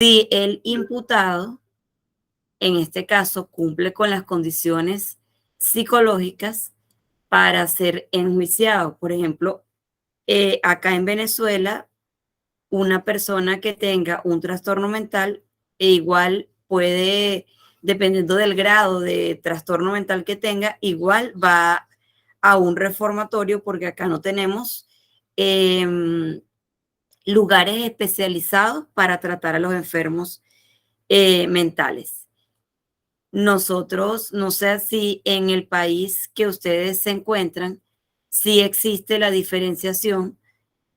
Si el imputado, en este caso, cumple con las condiciones psicológicas para ser enjuiciado. Por ejemplo, acá en Venezuela, una persona que tenga un trastorno mental igual puede, dependiendo del grado de trastorno mental que tenga, igual va a un reformatorio porque acá no tenemos lugares especializados para tratar a los enfermos mentales. Nosotros, no sé si en el país que ustedes se encuentran, si existe la diferenciación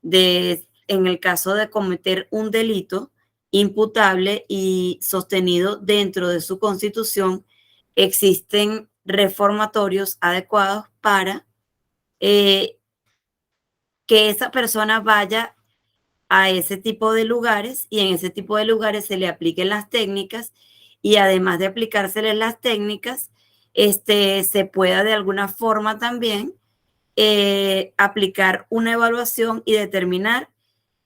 de, en el caso de cometer un delito imputable y sostenido dentro de su constitución, existen reformatorios adecuados para eh, que esa persona vaya a ese tipo de lugares y en ese tipo de lugares se le apliquen las técnicas y además de aplicárseles las técnicas, se pueda de alguna forma también aplicar una evaluación y determinar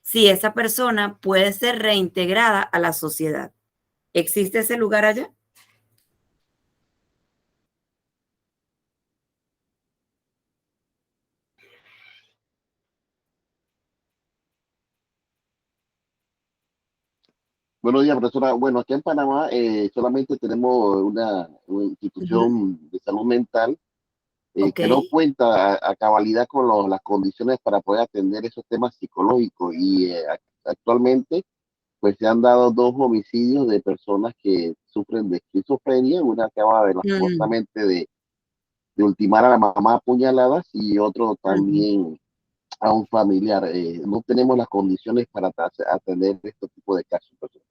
si esa persona puede ser reintegrada a la sociedad. ¿Existe ese lugar allá? Buenos días, profesora. Bueno, aquí en Panamá solamente tenemos una Ujú. institución de salud mental Ok. que no cuenta a cabalidad con las condiciones para poder atender esos temas psicológicos. Y actualmente, pues se han dado dos homicidios de personas que sufren de esquizofrenia. Una acaba de Mm, lastimosamente de ultimar a la mamá a puñaladas y otro ujú. también a un familiar. No tenemos las condiciones para atender este tipo de casos, profesora.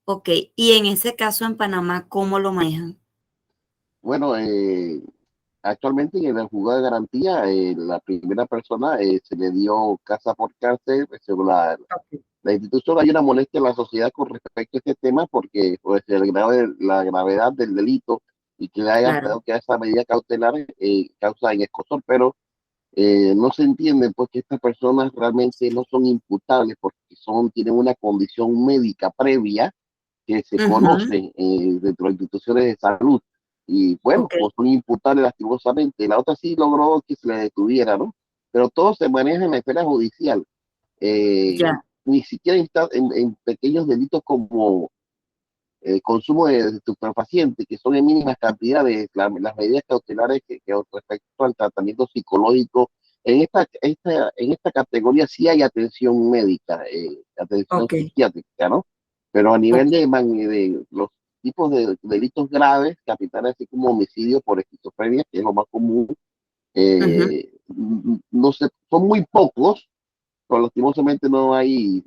Ok, y en ese caso en Panamá, ¿cómo lo manejan? Bueno, actualmente en el juzgado de garantía, la primera persona se le dio casa por cárcel, pues, según Ok. la institución. Hay una molestia en la sociedad con respecto a este tema porque pues, la gravedad del delito y que le hayan Claro. pedido que esa medida cautelar causa en escosor, pero no se entiende pues que estas personas realmente no son imputables porque tienen una condición médica previa que se Ujú. conocen dentro de instituciones de salud. Y bueno, Ok, pues son imputables lastimosamente. La otra sí logró que se le detuviera, ¿no? Pero todo se maneja en la esfera judicial. ya. Ni siquiera está en pequeños delitos como consumo de estupefacientes, que son en mínimas cantidades, las medidas cautelares que respecto al tratamiento psicológico. En esta categoría sí hay atención médica, atención Ok, psiquiátrica, ¿no? Pero a nivel ok. de los tipos de delitos graves, capitales, así como homicidio por esquizofrenia, que es lo más común, Ujú. no sé, son muy pocos, pero lastimosamente no hay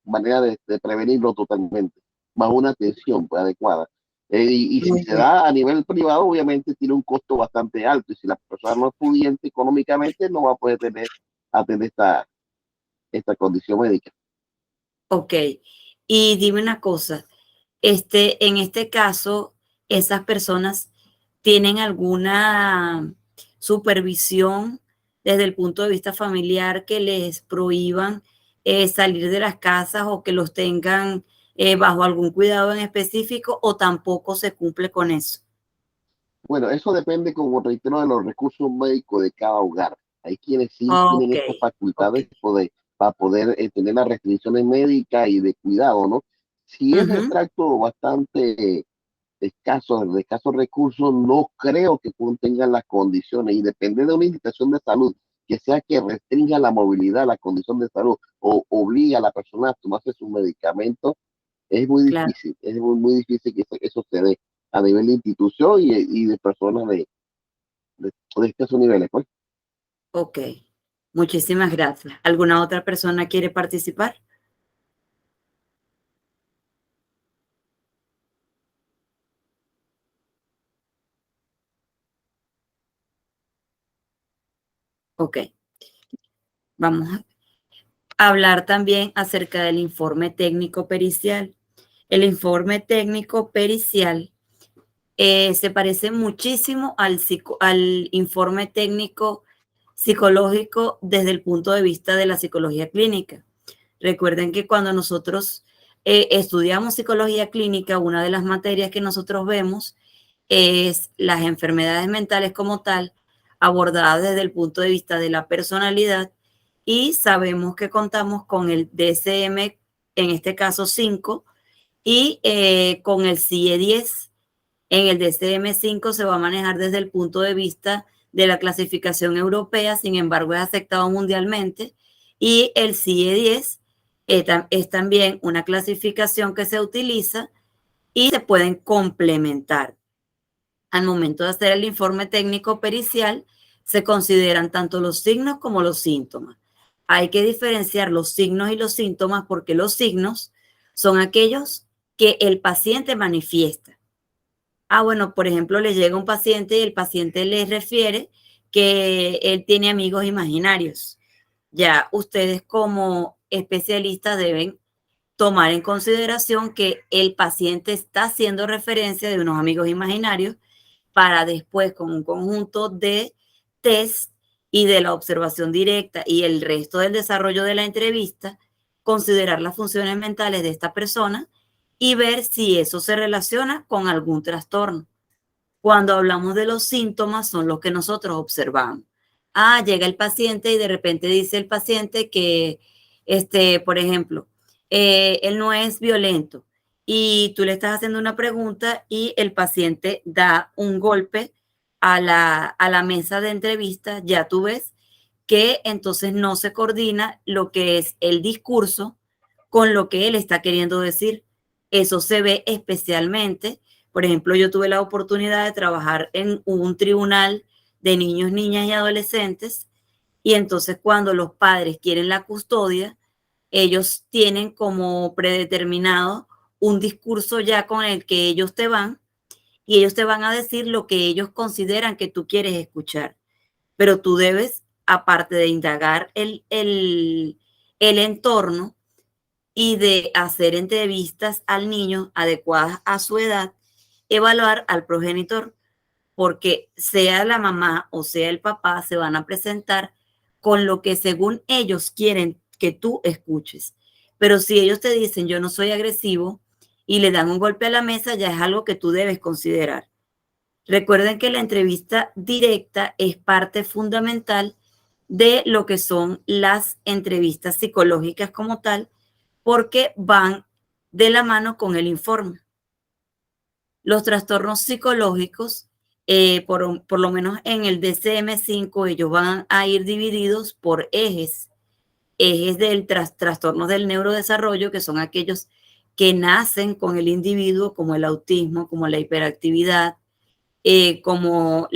manera de prevenirlo totalmente, bajo una atención pues, adecuada. Y si Muy se bien. da a nivel privado, obviamente tiene un costo bastante alto, y si la persona no es pudiente económicamente, no va a poder atender esta condición médica. Ok. Y dime una cosa, en este caso, ¿esas personas tienen alguna supervisión desde el punto de vista familiar que les prohíban salir de las casas o que los tengan bajo algún cuidado en específico o tampoco se cumple con eso? Bueno, eso depende, como reitero, de los recursos médicos de cada hogar. Hay quienes sí tienen Ok, estas ok. facultades para poder tener las restricciones médicas y de cuidado, ¿no? Si es de Ujú. extracto bastante de escasos recursos, no creo que tengan las condiciones y depende de una indicación de salud que sea que restrinja la movilidad, la condición de salud o obliga a la persona a tomarse sus medicamentos, Claro, es muy difícil que eso se dé a nivel de institución y de personas de escasos niveles, pues. ok. Muchísimas gracias. ¿Alguna otra persona quiere participar? Ok. Vamos a hablar también acerca del informe técnico pericial. El informe técnico pericial se parece muchísimo al informe técnico psicológico desde el punto de vista de la psicología clínica. Recuerden que cuando nosotros estudiamos psicología clínica, una de las materias que nosotros vemos es las enfermedades mentales como tal, abordadas desde el punto de vista de la personalidad, y sabemos que contamos con el DSM, en este caso 5, y con el CIE 10. En el DSM-5 se va a manejar desde el punto de vista de la clasificación europea, sin embargo es aceptado mundialmente, y el CIE 10 es también una clasificación que se utiliza y se pueden complementar. Al momento de hacer el informe técnico pericial, se consideran tanto los signos como los síntomas. Hay que diferenciar los signos y los síntomas porque los signos son aquellos que el paciente manifiesta. Bueno, por ejemplo, le llega un paciente y el paciente le refiere que él tiene amigos imaginarios. Ya ustedes como especialistas deben tomar en consideración que el paciente está haciendo referencia de unos amigos imaginarios para después, con un conjunto de test y de la observación directa y el resto del desarrollo de la entrevista, considerar las funciones mentales de esta persona y ver si eso se relaciona con algún trastorno. Cuando hablamos de los síntomas, son los que nosotros observamos. Llega el paciente y de repente dice el paciente que, por ejemplo, él no es violento y tú le estás haciendo una pregunta y el paciente da un golpe a la mesa de entrevista, ya tú ves que entonces no se coordina lo que es el discurso con lo que él está queriendo decir. Eso se ve especialmente, por ejemplo, yo tuve la oportunidad de trabajar en un tribunal de niños, niñas y adolescentes, y entonces cuando los padres quieren la custodia, ellos tienen como predeterminado un discurso ya con el que ellos te van, y ellos te van a decir lo que ellos consideran que tú quieres escuchar. Pero tú debes, aparte de indagar el entorno y de hacer entrevistas al niño adecuadas a su edad, evaluar al progenitor, porque sea la mamá o sea el papá, se van a presentar con lo que según ellos quieren que tú escuches. Pero si ellos te dicen yo no soy agresivo y le dan un golpe a la mesa, ya es algo que tú debes considerar. Recuerden que la entrevista directa es parte fundamental de lo que son las entrevistas psicológicas como tal, porque van de la mano con el informe. Los trastornos psicológicos, por lo menos en el DSM-5, ellos van a ir divididos por ejes del trastornos del neurodesarrollo, que son aquellos que nacen con el individuo, como el autismo, como la hiperactividad, como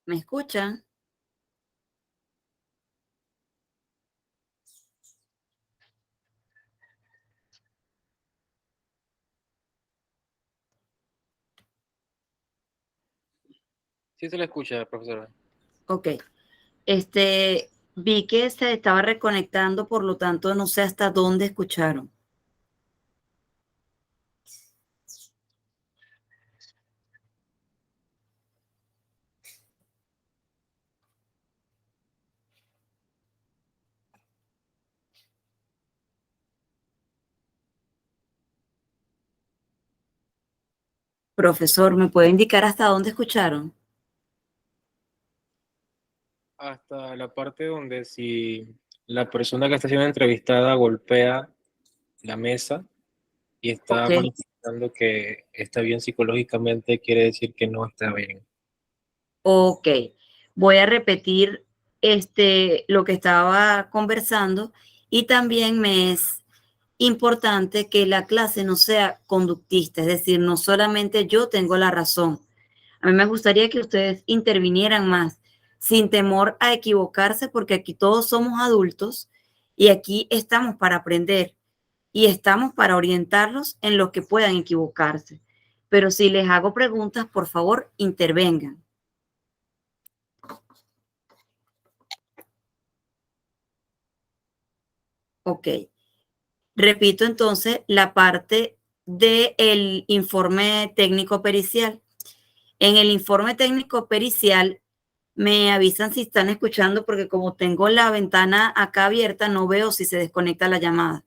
¿Me escuchan? Sí se le escucha, profesora. Ok. Vi que se estaba reconectando, por lo tanto, no sé hasta dónde escucharon. Profesor, ¿me puede indicar hasta dónde escucharon? Hasta la parte donde si la persona que está siendo entrevistada golpea la mesa y está Ok, manifestando que está bien psicológicamente, quiere decir que no está bien. ok. Voy a repetir lo que estaba conversando y también me es importante que la clase no sea conductista, es decir, no solamente yo tengo la razón. A mí me gustaría que ustedes intervinieran más, sin temor a equivocarse, porque aquí todos somos adultos y aquí estamos para aprender y estamos para orientarlos en lo que puedan equivocarse. Pero si les hago preguntas, por favor, intervengan. Ok. Repito entonces la parte del informe técnico pericial. En el informe técnico pericial me avisan si están escuchando porque como tengo la ventana acá abierta, no veo si se desconecta la llamada.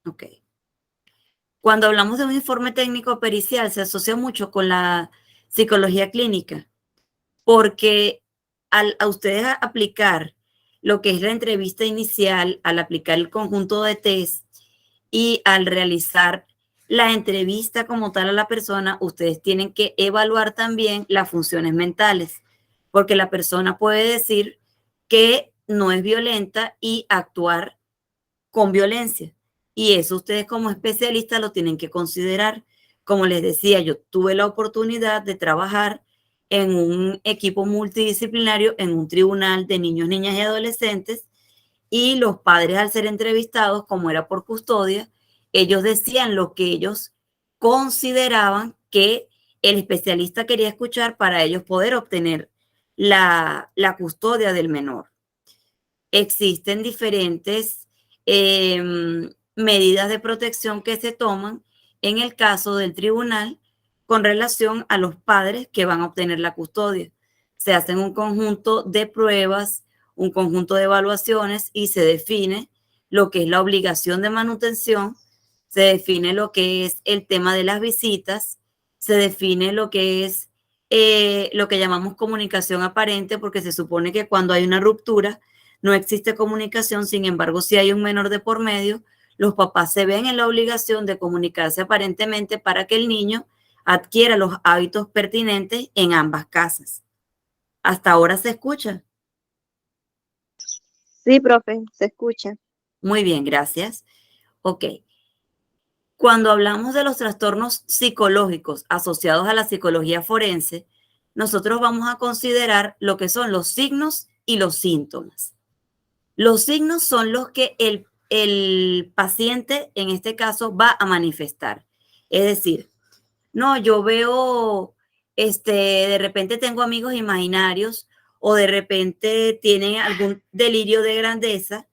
Ok. Cuando hablamos de un informe técnico pericial, se asocia mucho con la psicología clínica, porque a ustedes aplicar lo que es la entrevista inicial, al aplicar el conjunto de test y al realizar la entrevista como tal a la persona, ustedes tienen que evaluar también las funciones mentales, porque la persona puede decir que no es violenta y actuar con violencia. Y eso ustedes como especialistas lo tienen que considerar. Como les decía, yo tuve la oportunidad de trabajar en un equipo multidisciplinario, en un tribunal de niños, niñas y adolescentes, y los padres al ser entrevistados, como era por custodia, ellos decían lo que ellos consideraban que el especialista quería escuchar para ellos poder obtener la custodia del menor. Existen diferentes medidas de protección que se toman en el caso del tribunal con relación a los padres que van a obtener la custodia. Se hacen un conjunto de pruebas, un conjunto de evaluaciones y se define lo que es la obligación de manutención, se define lo que es el tema de las visitas, se define lo que es lo que llamamos comunicación aparente, porque se supone que cuando hay una ruptura, no existe comunicación, sin embargo, si hay un menor de por medio, los papás se ven en la obligación de comunicarse aparentemente para que el niño adquiera los hábitos pertinentes en ambas casas. Hasta ahora se escucha. Sí, profe, se escucha. Muy bien, gracias. Ok. Cuando hablamos de los trastornos psicológicos asociados a la psicología forense, nosotros vamos a considerar lo que son los signos y los síntomas. Los signos son los que el paciente, en este caso, va a manifestar. Es decir, no, yo veo, de repente tengo amigos imaginarios o de repente tienen algún delirio de grandeza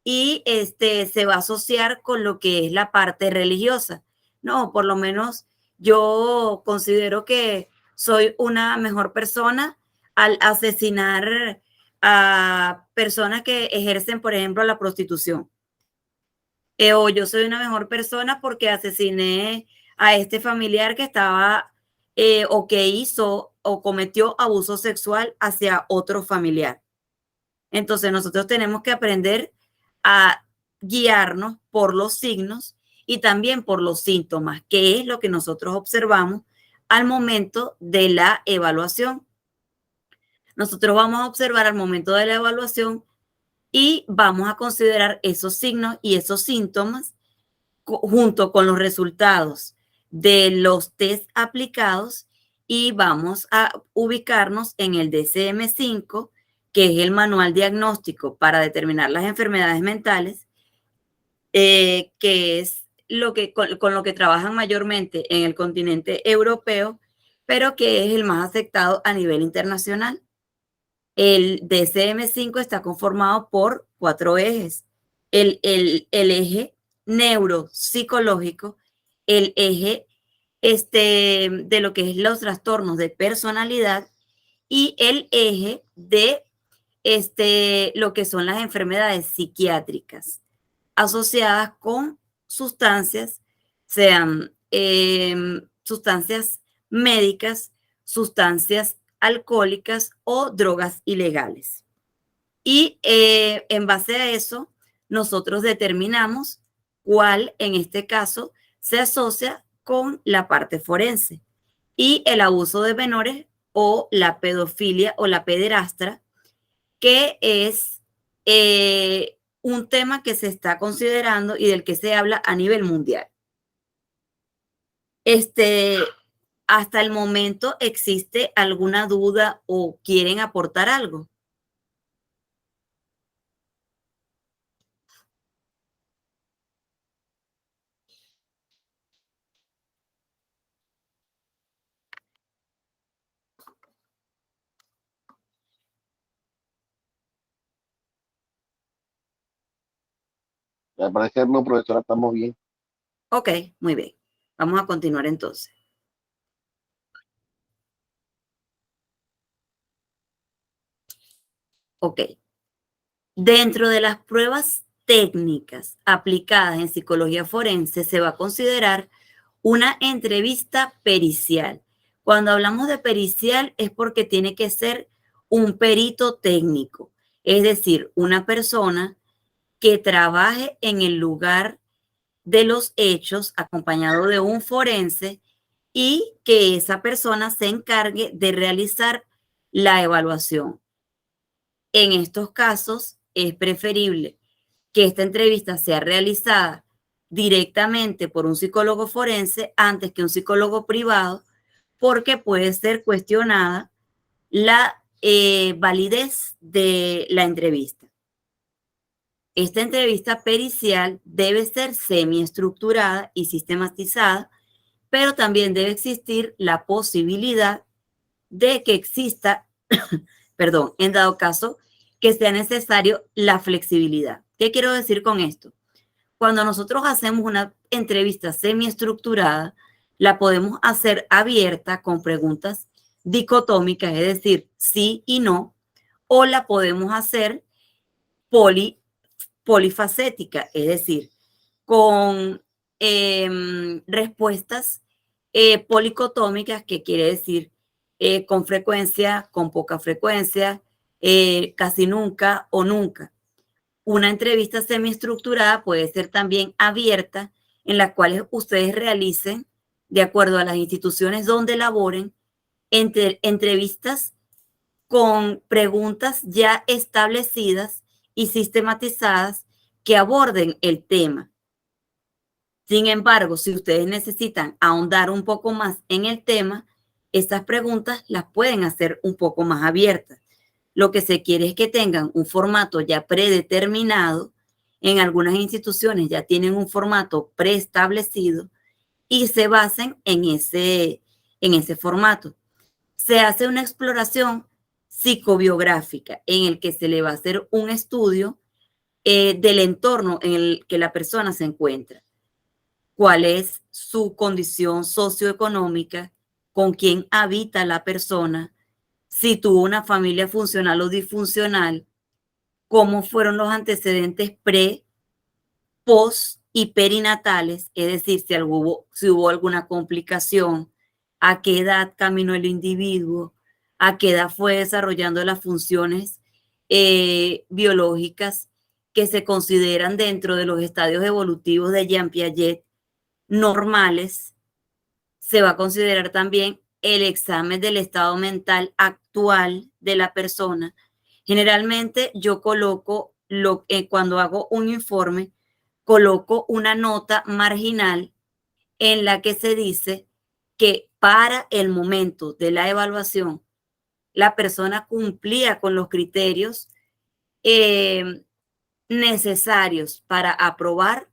y se va a asociar con lo que es la parte religiosa. No, por lo menos yo considero que soy una mejor persona al asesinar a personas que ejercen, por ejemplo, la prostitución. O yo soy una mejor persona porque asesiné a este familiar que estaba o que hizo o cometió abuso sexual hacia otro familiar. Entonces nosotros tenemos que aprender a guiarnos por los signos y también por los síntomas, que es lo que nosotros observamos al momento de la evaluación. Nosotros vamos a observar al momento de la evaluación y vamos a considerar esos signos y esos síntomas junto con los resultados de los test aplicados y vamos a ubicarnos en el DSM-5, que es el manual diagnóstico para determinar las enfermedades mentales, que es con lo que trabajan mayormente en el continente europeo, pero que es el más aceptado a nivel internacional. El DSM-5 está conformado por 4 ejes. El eje neuropsicológico, el eje de lo que es los trastornos de personalidad y el eje de lo que son las enfermedades psiquiátricas asociadas con sustancias, sean sustancias médicas, sustancias alcohólicas o drogas ilegales. Y en base a eso, nosotros determinamos cuál, en este caso, se asocia con la parte forense. Y el abuso de menores o la pedofilia o la pederastra, que es un tema que se está considerando y del que se habla a nivel mundial. Hasta el momento, ¿existe alguna duda o quieren aportar algo? Al parecer no, profesora, estamos bien. Ok, muy bien. Vamos a continuar entonces. Ok. Dentro de las pruebas técnicas aplicadas en psicología forense se va a considerar una entrevista pericial. Cuando hablamos de pericial es porque tiene que ser un perito técnico, es decir, una persona que trabaje en el lugar de los hechos acompañado de un forense y que esa persona se encargue de realizar la evaluación. En estos casos es preferible que esta entrevista sea realizada directamente por un psicólogo forense antes que un psicólogo privado, porque puede ser cuestionada la validez de la entrevista. Esta entrevista pericial debe ser semiestructurada y sistematizada, pero también debe existir la posibilidad de que exista, perdón, en dado caso que sea necesario la flexibilidad. ¿Qué quiero decir con esto? Cuando nosotros hacemos una entrevista semiestructurada, la podemos hacer abierta con preguntas dicotómicas, es decir, sí y no, o la podemos hacer polifacética, es decir, con respuestas policotómicas, que quiere decir con frecuencia, con poca frecuencia, casi nunca o nunca. Una entrevista semiestructurada puede ser también abierta, en la cual ustedes realicen, de acuerdo a las instituciones donde laboren, entrevistas con preguntas ya establecidas y sistematizadas que aborden el tema. Sin embargo, si ustedes necesitan ahondar un poco más en el tema, estas preguntas las pueden hacer un poco más abiertas. Lo que se quiere es que tengan un formato ya predeterminado. En algunas instituciones ya tienen un formato preestablecido y se basen en ese formato. Se hace una exploración psicobiográfica en el que se le va a hacer un estudio del entorno en el que la persona se encuentra. Cuál es su condición socioeconómica, con quién habita la persona, si tuvo una familia funcional o disfuncional, cómo fueron los antecedentes pre, post y perinatales, es decir, si hubo alguna complicación, a qué edad caminó el individuo, a qué edad fue desarrollando las funciones biológicas que se consideran dentro de los estadios evolutivos de Jean Piaget normales. Se va a considerar también el examen del estado mental actual de la persona. Generalmente yo coloco, cuando hago un informe, coloco una nota marginal en la que se dice que para el momento de la evaluación, la persona cumplía con los criterios necesarios para aprobar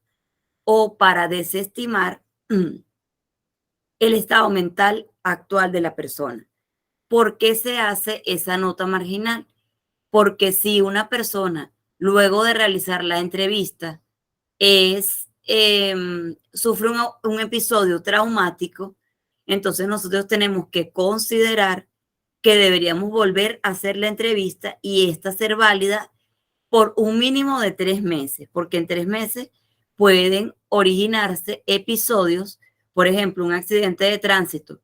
o para desestimar el estado mental actual de la persona. ¿Por qué se hace esa nota marginal? Porque si una persona, luego de realizar la entrevista, sufre un episodio traumático, entonces nosotros tenemos que considerar que deberíamos volver a hacer la entrevista y esta ser válida por un mínimo de 3 meses, porque en 3 meses pueden originarse episodios, por ejemplo, un accidente de tránsito,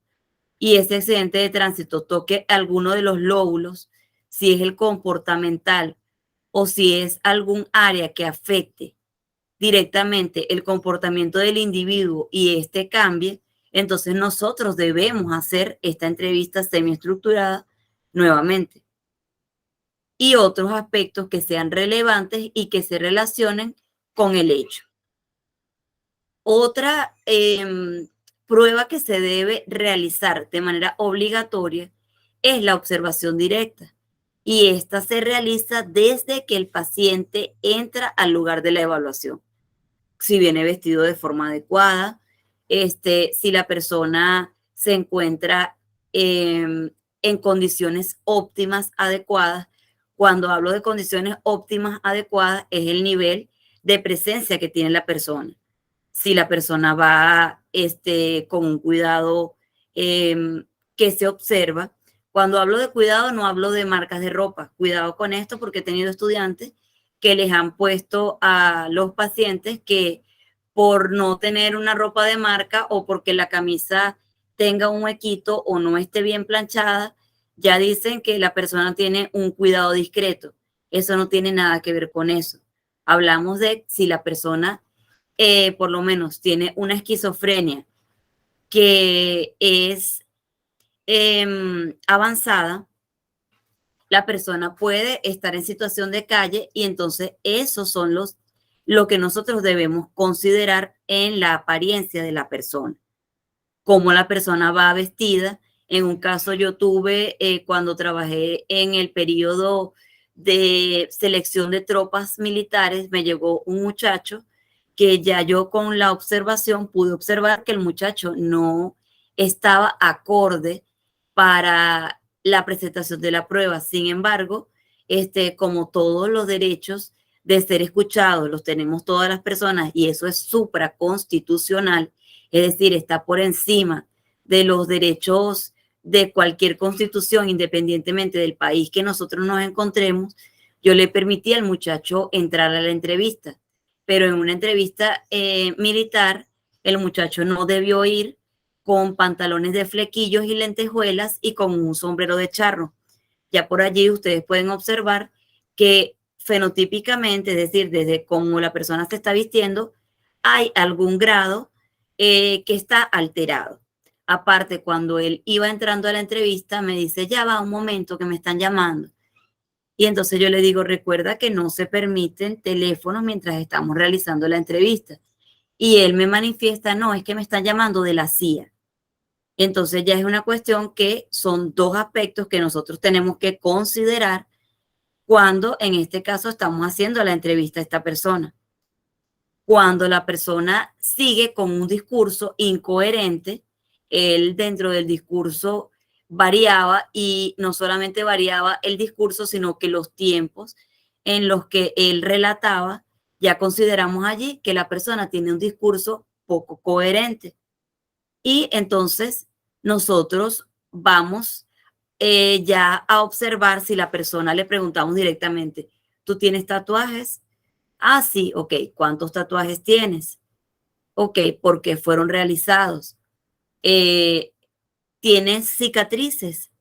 y ese accidente de tránsito toque alguno de los lóbulos, si es el comportamental o si es algún área que afecte directamente el comportamiento del individuo y este cambie, entonces nosotros debemos hacer esta entrevista semiestructurada nuevamente. Y otros aspectos que sean relevantes y que se relacionen con el hecho. Otra prueba que se debe realizar de manera obligatoria es la observación directa. Y esta se realiza desde que el paciente entra al lugar de la evaluación. Si viene vestido de forma adecuada, si la persona se encuentra en condiciones óptimas, adecuadas. Cuando hablo de condiciones óptimas, adecuadas, es el nivel de presencia que tiene la persona. Si la persona va con un cuidado que se observa. Cuando hablo de cuidado, no hablo de marcas de ropa. Cuidado con esto porque he tenido estudiantes que les han puesto a los pacientes que por no tener una ropa de marca o porque la camisa tenga un huequito o no esté bien planchada, ya dicen que la persona tiene un cuidado discreto. Eso no tiene nada que ver con eso. Hablamos de si la persona por lo menos tiene una esquizofrenia que es avanzada, la persona puede estar en situación de calle y entonces esos son lo que nosotros debemos considerar en la apariencia de la persona. Cómo la persona va vestida. En un caso yo tuve, cuando trabajé en el periodo de selección de tropas militares, me llegó un muchacho que ya yo con la observación pude observar que el muchacho no estaba acorde para la presentación de la prueba. Sin embargo, como todos los derechos de ser escuchados los tenemos todas las personas y eso es supraconstitucional, es decir, está por encima de los derechos de cualquier constitución, independientemente del país que nosotros nos encontremos. Yo le permití al muchacho entrar a la entrevista, pero en una entrevista militar, el muchacho no debió ir con pantalones de flequillos y lentejuelas y con un sombrero de charro. Ya por allí ustedes pueden observar que fenotípicamente, es decir, desde cómo la persona se está vistiendo, hay algún grado que está alterado. Aparte, cuando él iba entrando a la entrevista, me dice, ya va un momento que me están llamando. Y entonces yo le digo, recuerda que no se permiten teléfonos mientras estamos realizando la entrevista. Y él me manifiesta, no, es que me están llamando de la CIA. Entonces ya es una cuestión que son dos aspectos que nosotros tenemos que considerar cuando en este caso estamos haciendo la entrevista a esta persona. Cuando la persona sigue con un discurso incoherente, él dentro del discurso variaba y no solamente variaba el discurso, sino que los tiempos en los que él relataba, ya consideramos allí que la persona tiene un discurso poco coherente. Y entonces nosotros vamos ya a observar si la persona le preguntamos directamente, ¿tú tienes tatuajes? Ah, sí, ok. ¿Cuántos tatuajes tienes? Ok, ¿por qué fueron realizados? ¿Tienes cicatrices?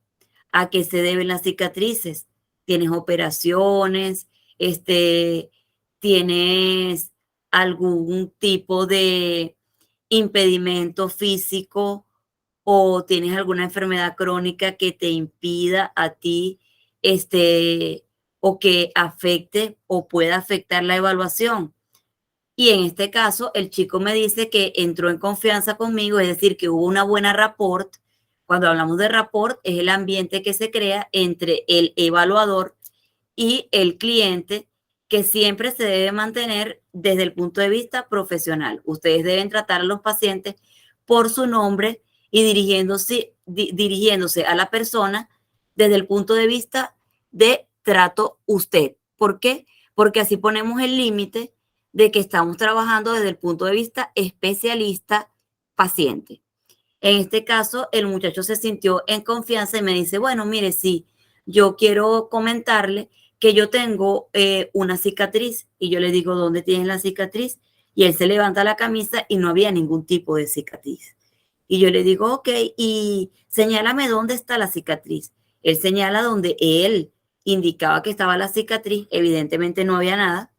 ¿A qué se deben las cicatrices? ¿Tienes operaciones? ¿Tienes algún tipo de impedimento físico o tienes alguna enfermedad crónica que te impida a ti o que afecte o pueda afectar la evaluación? Y en este caso, el chico me dice que entró en confianza conmigo, es decir, que hubo una buena rapport. Cuando hablamos de rapport, es el ambiente que se crea entre el evaluador y el cliente, que siempre se debe mantener desde el punto de vista profesional. Ustedes deben tratar a los pacientes por su nombre y dirigiéndose a la persona desde el punto de vista de trato usted. ¿Por qué? Porque así ponemos el límite de que estamos trabajando desde el punto de vista especialista-paciente. En este caso, el muchacho se sintió en confianza y me dice, bueno, mire, sí, yo quiero comentarle que yo tengo una cicatriz. Y yo le digo, ¿dónde tienes la cicatriz? Y él se levanta la camisa y no había ningún tipo de cicatriz. Y yo le digo, ok, y señálame dónde está la cicatriz. Él señala donde él indicaba que estaba la cicatriz, evidentemente no había nada.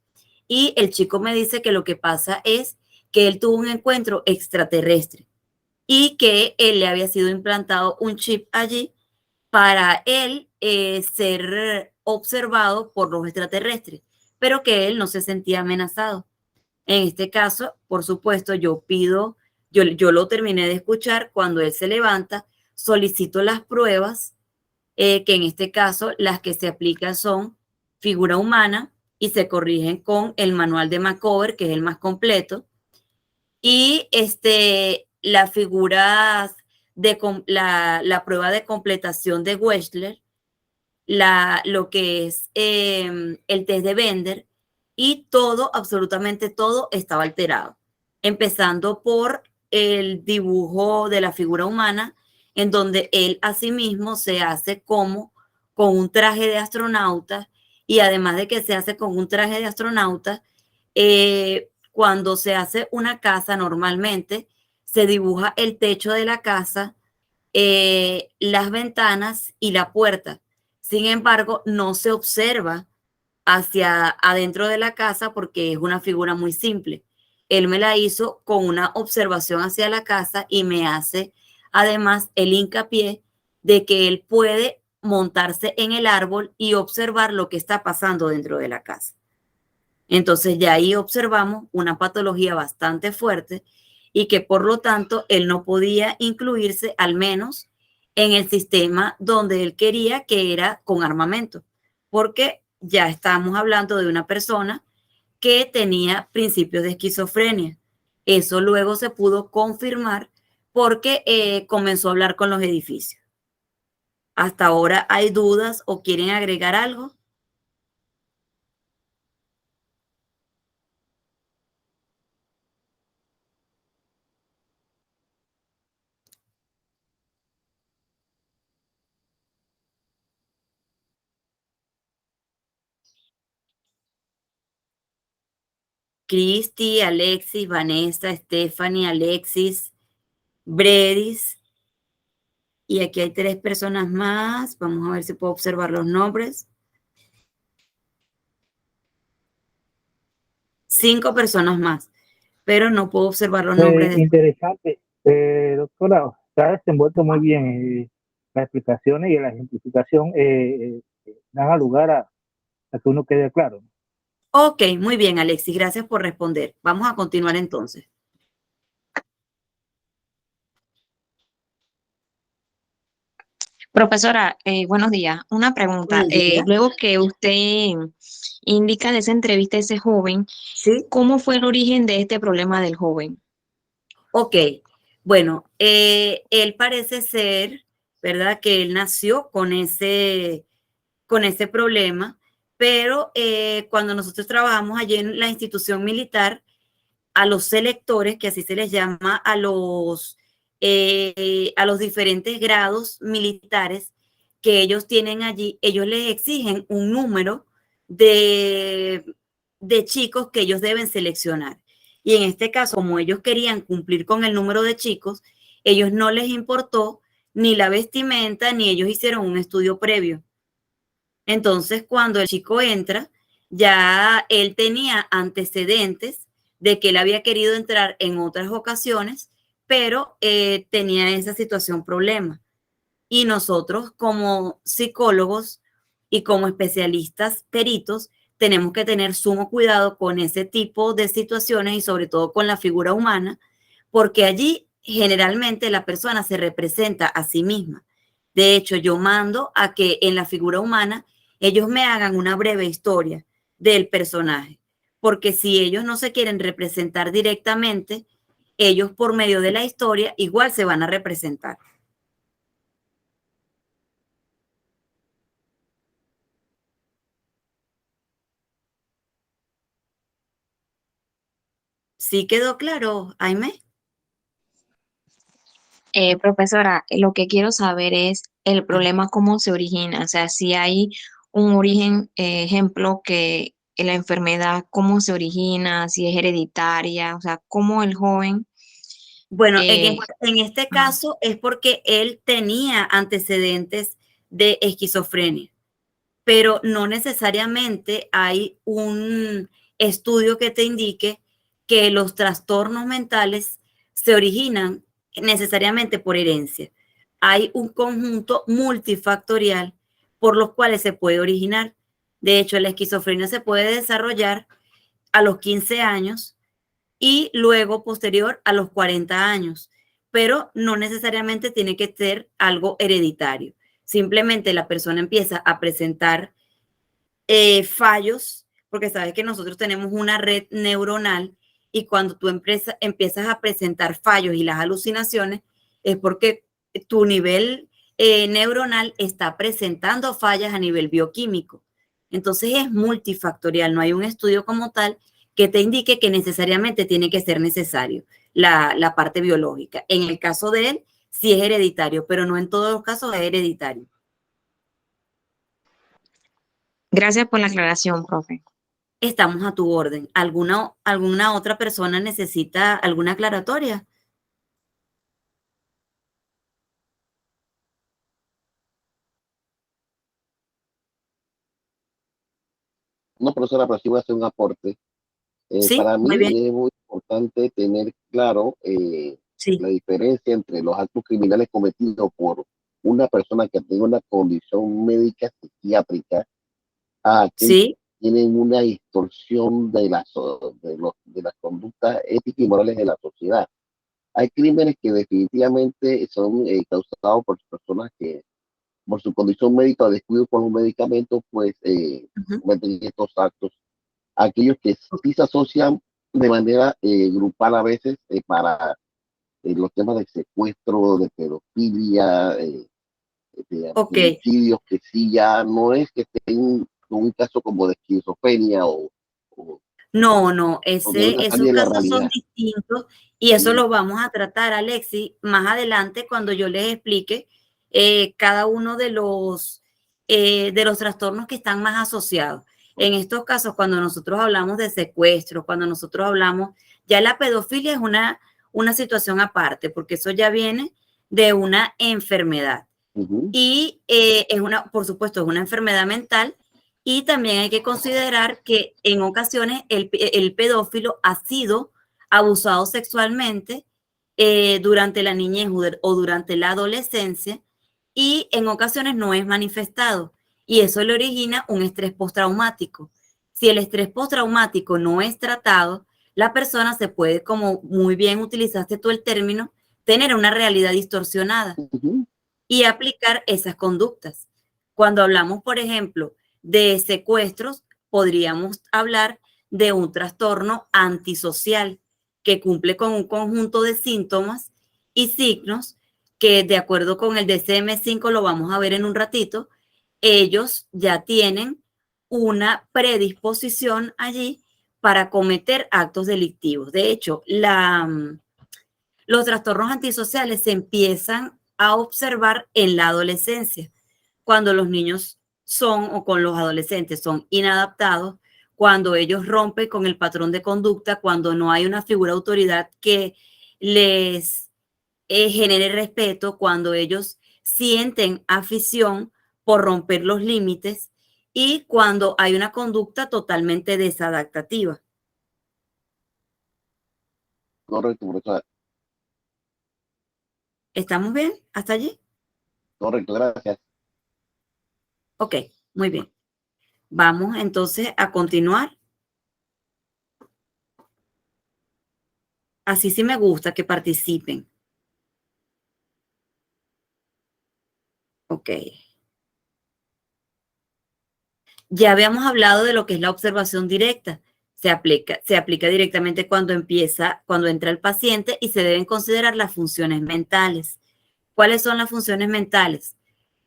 Y el chico me dice que lo que pasa es que él tuvo un encuentro extraterrestre y que él le había sido implantado un chip allí para él ser observado por los extraterrestres, pero que él no se sentía amenazado. En este caso, por supuesto, yo lo terminé de escuchar cuando él se levanta, solicito las pruebas, que en este caso las que se aplican son figura humana y se corrigen con el manual de Macover, que es el más completo, y las figuras la prueba de completación de Wechsler, lo que es el test de Bender, y todo, absolutamente todo, estaba alterado. Empezando por el dibujo de la figura humana, en donde él asimismo se hace como con un traje de astronauta, y además de que se hace con un traje de astronauta, cuando se hace una casa normalmente, se dibuja el techo de la casa, las ventanas y la puerta. Sin embargo, no se observa hacia adentro de la casa porque es una figura muy simple. Él me la hizo con una observación hacia la casa y me hace además el hincapié de que él puede montarse en el árbol y observar lo que está pasando dentro de la casa. Entonces ya ahí observamos una patología bastante fuerte y que por lo tanto él no podía incluirse, al menos en el sistema donde él quería, que era con armamento, porque ya estamos hablando de una persona que tenía principios de esquizofrenia. Eso luego se pudo confirmar porque comenzó a hablar con los edificios. ¿Hasta ahora hay dudas o quieren agregar algo? Cristi, Alexis, Vanessa, Stephanie, Alexis, Bredis. Y aquí hay 3 personas más. Vamos a ver si puedo observar los nombres. 5 personas más, pero no puedo observar los nombres. Interesante. Doctora, se ha desenvuelto muy bien las explicaciones y la ejemplificación dan lugar a que uno quede claro. Ok, muy bien, Alexis. Gracias por responder. Vamos a continuar entonces. Profesora, buenos días. Una pregunta. Buenos días. Luego que usted indica de esa entrevista a ese joven, ¿Sí? ¿cómo fue el origen de este problema del joven? Ok, bueno, él parece ser, ¿verdad? Que él nació con ese problema, pero cuando nosotros trabajamos allí en la institución militar, a los selectores, que así se les llama, a los diferentes grados militares que ellos tienen allí, ellos les exigen un número de chicos que ellos deben seleccionar. Y en este caso, como ellos querían cumplir con el número de chicos, ellos no les importó ni la vestimenta, ni ellos hicieron un estudio previo. Entonces, cuando el chico entra, ya él tenía antecedentes de que él había querido entrar en otras ocasiones, pero tenía esa situación problema. Y nosotros como psicólogos y como especialistas peritos tenemos que tener sumo cuidado con ese tipo de situaciones y sobre todo con la figura humana, porque allí generalmente la persona se representa a sí misma. De hecho, yo mando a que en la figura humana ellos me hagan una breve historia del personaje, porque si ellos no se quieren representar directamente, ellos por medio de la historia igual se van a representar. ¿Sí quedó claro, Aime? Profesora, lo que quiero saber es el problema, cómo se origina, o sea, si hay un origen, ejemplo, que la enfermedad, cómo se origina, si es hereditaria, o sea, cómo el joven, Bueno, eh, en este ajá, caso es porque él tenía antecedentes de esquizofrenia, pero no necesariamente hay un estudio que te indique que los trastornos mentales se originan necesariamente por herencia. Hay un conjunto multifactorial por los cuales se puede originar. De hecho, la esquizofrenia se puede desarrollar a los 15 años y luego posterior a los 40 años, pero no necesariamente tiene que ser algo hereditario. Simplemente la persona empieza a presentar fallos, porque sabes que nosotros tenemos una red neuronal y cuando tú empiezas a presentar fallos y las alucinaciones es porque tu nivel neuronal está presentando fallas a nivel bioquímico. Entonces es multifactorial, no hay un estudio como tal que te indique que necesariamente tiene que ser necesario la parte biológica. En el caso de él, sí es hereditario, pero no en todos los casos es hereditario. gracias por la aclaración, profe. Estamos a tu orden. ¿Alguna otra persona necesita alguna aclaratoria? No, profesora, pero sí voy a hacer un aporte. Sí, Para muy bien. mí es muy importante tener claro Sí, la diferencia entre los actos criminales cometidos por una persona que tenga una condición médica psiquiátrica a aquellos sí, que tienen una distorsión de las conductas éticas y morales de la sociedad. Hay crímenes que definitivamente son causados por personas que, por su condición médica o descuido por los medicamentos, pues ujú, cometen estos actos. Aquellos que ok, sí se asocian de manera grupal a veces para los temas de secuestro, de pedofilia, de ok. homicidios, que sí ya no es que estén con un caso como de esquizofrenia o, No, no, o de una esos salida de la casos son realidad. distintos y eso Ujú, lo vamos a tratar, Alexi, más adelante cuando yo les explique cada uno de los trastornos que están más asociados. En estos casos, cuando nosotros hablamos de secuestro, cuando nosotros hablamos, ya la pedofilia es una situación aparte, porque eso ya viene de una enfermedad. ujú. Y por supuesto, es una enfermedad mental y también hay que considerar que en ocasiones el pedófilo ha sido abusado sexualmente durante la niñez o durante la adolescencia y en ocasiones no es manifestado y eso le origina un estrés postraumático. Si el estrés postraumático no es tratado, la persona se puede, como muy bien utilizaste tú el término, tener una realidad distorsionada Ujú. y aplicar esas conductas. Cuando hablamos, por ejemplo, de secuestros, podríamos hablar de un trastorno antisocial que cumple con un conjunto de síntomas y signos que, de acuerdo con el DSM-5, lo vamos a ver en un ratito, ellos ya tienen una predisposición allí para cometer actos delictivos. De hecho, los trastornos antisociales se empiezan a observar en la adolescencia, cuando los niños son o con los adolescentes son inadaptados, cuando ellos rompen con el patrón de conducta, cuando no hay una figura de autoridad que les genere respeto, cuando ellos sienten afición por romper los límites y cuando hay una conducta totalmente desadaptativa. Correcto, profesora. ¿Estamos bien hasta allí? Correcto, gracias. Ok, muy bien. Vamos entonces a continuar. Así sí me gusta que participen. Ok. Ya habíamos hablado de lo que es la observación directa. Se aplica directamente cuando entra el paciente y se deben considerar las funciones mentales. ¿Cuáles son las funciones mentales?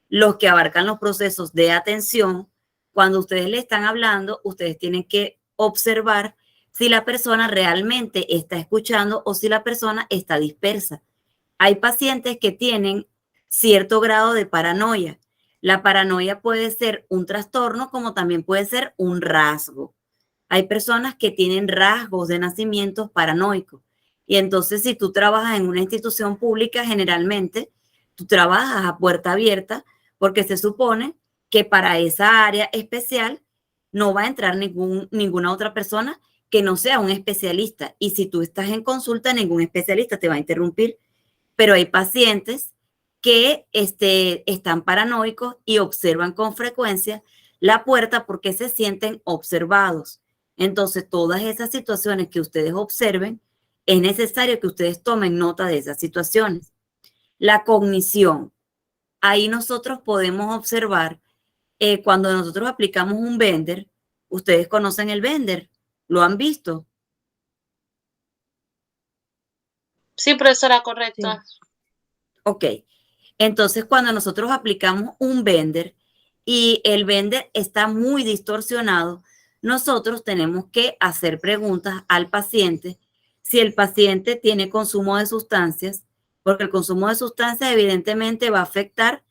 Los que abarcan los procesos de atención. Cuando ustedes le están hablando, ustedes tienen que observar si la persona realmente está escuchando o si la persona está dispersa. Hay pacientes que tienen cierto grado de paranoia. La paranoia puede ser un trastorno como también puede ser un rasgo. Hay personas que tienen rasgos de nacimiento paranoicos. Y entonces si tú trabajas en una institución pública, generalmente tú trabajas a puerta abierta porque se supone que para esa área especial no va a entrar ninguna otra persona que no sea un especialista. Y si tú estás en consulta, ningún especialista te va a interrumpir. Pero hay pacientes que están paranoicos y observan con frecuencia la puerta porque se sienten observados. Entonces, todas esas situaciones que ustedes observen, es necesario que ustedes tomen nota de esas situaciones. La cognición. Ahí nosotros podemos observar cuando nosotros aplicamos un Bender. Ustedes conocen el Bender, ¿lo han visto? Sí, profesora, correcto. Sí. Ok. Entonces, cuando nosotros aplicamos un Bender y el Bender está muy distorsionado, nosotros tenemos que hacer preguntas al paciente si el paciente tiene consumo de sustancias, porque el consumo de sustancias evidentemente va a afectar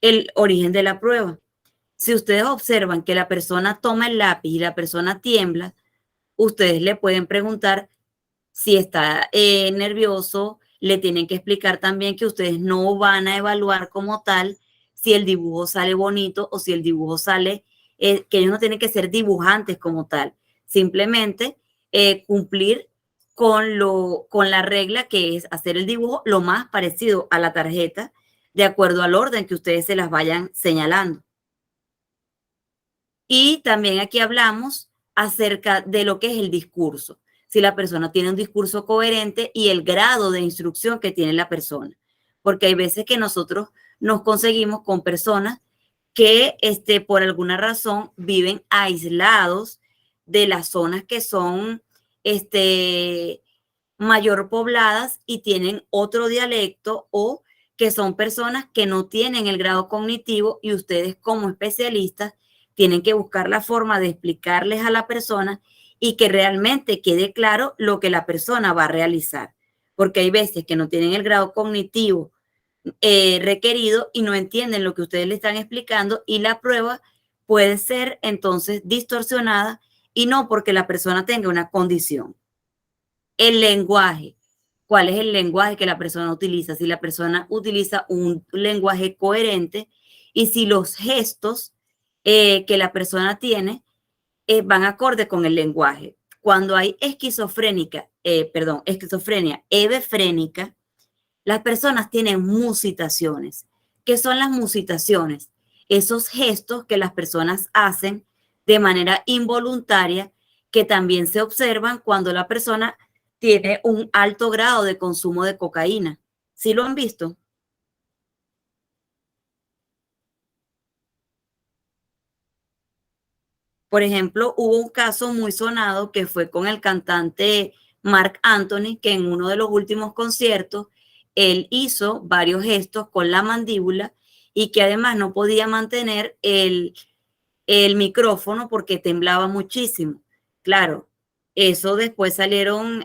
el origen de la prueba. Si ustedes observan que la persona toma el lápiz y la persona tiembla, ustedes le pueden preguntar si está nervioso. Le tienen que explicar también que ustedes no van a evaluar como tal si el dibujo sale bonito o si el dibujo sale, que ellos no tienen que ser dibujantes como tal, simplemente cumplir con la regla que es hacer el dibujo lo más parecido a la tarjeta de acuerdo al orden que ustedes se las vayan señalando. Y también aquí hablamos acerca de lo que es el discurso, si la persona tiene un discurso coherente y el grado de instrucción que tiene la persona. Porque hay veces que nosotros nos conseguimos con personas que por alguna razón viven aislados de las zonas que son mayor pobladas y tienen otro dialecto, o que son personas que no tienen el grado cognitivo y ustedes como especialistas tienen que buscar la forma de explicarles a la persona y que realmente quede claro lo que la persona va a realizar. Porque hay veces que no tienen el grado cognitivo requerido y no entienden lo que ustedes le están explicando y la prueba puede ser entonces distorsionada y no porque la persona tenga una condición. El lenguaje. ¿Cuál es el lenguaje que la persona utiliza? Si la persona utiliza un lenguaje coherente y si los gestos que la persona tiene van acorde con el lenguaje. Cuando hay esquizofrenia hebefrénica, las personas tienen musitaciones. ¿Qué son las musitaciones? Esos gestos que las personas hacen de manera involuntaria que también se observan cuando la persona tiene un alto grado de consumo de cocaína. ¿Sí lo han visto? Por ejemplo, hubo un caso muy sonado que fue con el cantante Marc Anthony, que en uno de los últimos conciertos, él hizo varios gestos con la mandíbula y que además no podía mantener el micrófono porque temblaba muchísimo. Claro, eso después salieron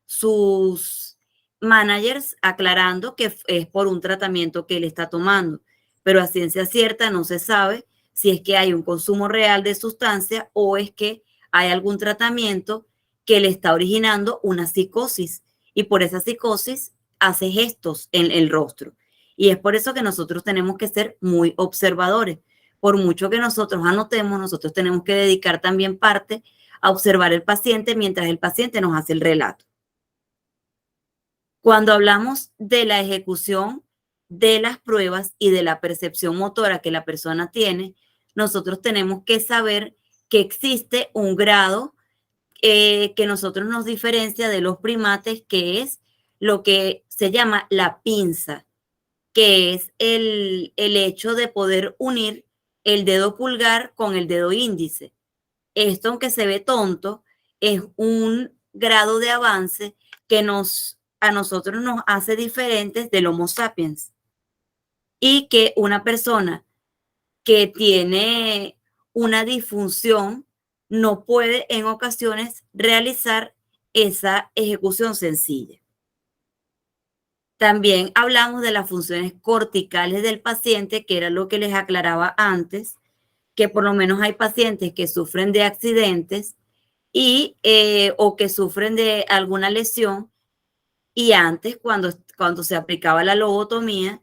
sus managers aclarando que es por un tratamiento que él está tomando, pero a ciencia cierta no se sabe si es que hay un consumo real de sustancia o es que hay algún tratamiento que le está originando una psicosis y por esa psicosis hace gestos en el rostro. Y es por eso que nosotros tenemos que ser muy observadores. Por mucho que nosotros anotemos, nosotros tenemos que dedicar también parte a observar el paciente mientras el paciente nos hace el relato. Cuando hablamos de la ejecución de las pruebas y de la percepción motora que la persona tiene, nosotros tenemos que saber que existe un grado que nosotros nos diferencia de los primates, que es lo que se llama la pinza, que es el hecho de poder unir el dedo pulgar con el dedo índice. Esto, aunque se ve tonto, es un grado de avance que a nosotros nos hace diferentes del Homo sapiens. Y que una persona que tiene una disfunción no puede en ocasiones realizar esa ejecución sencilla. También hablamos de las funciones corticales del paciente, que era lo que les aclaraba antes, que por lo menos hay pacientes que sufren de accidentes y, o que sufren de alguna lesión, y antes, cuando se aplicaba la lobotomía,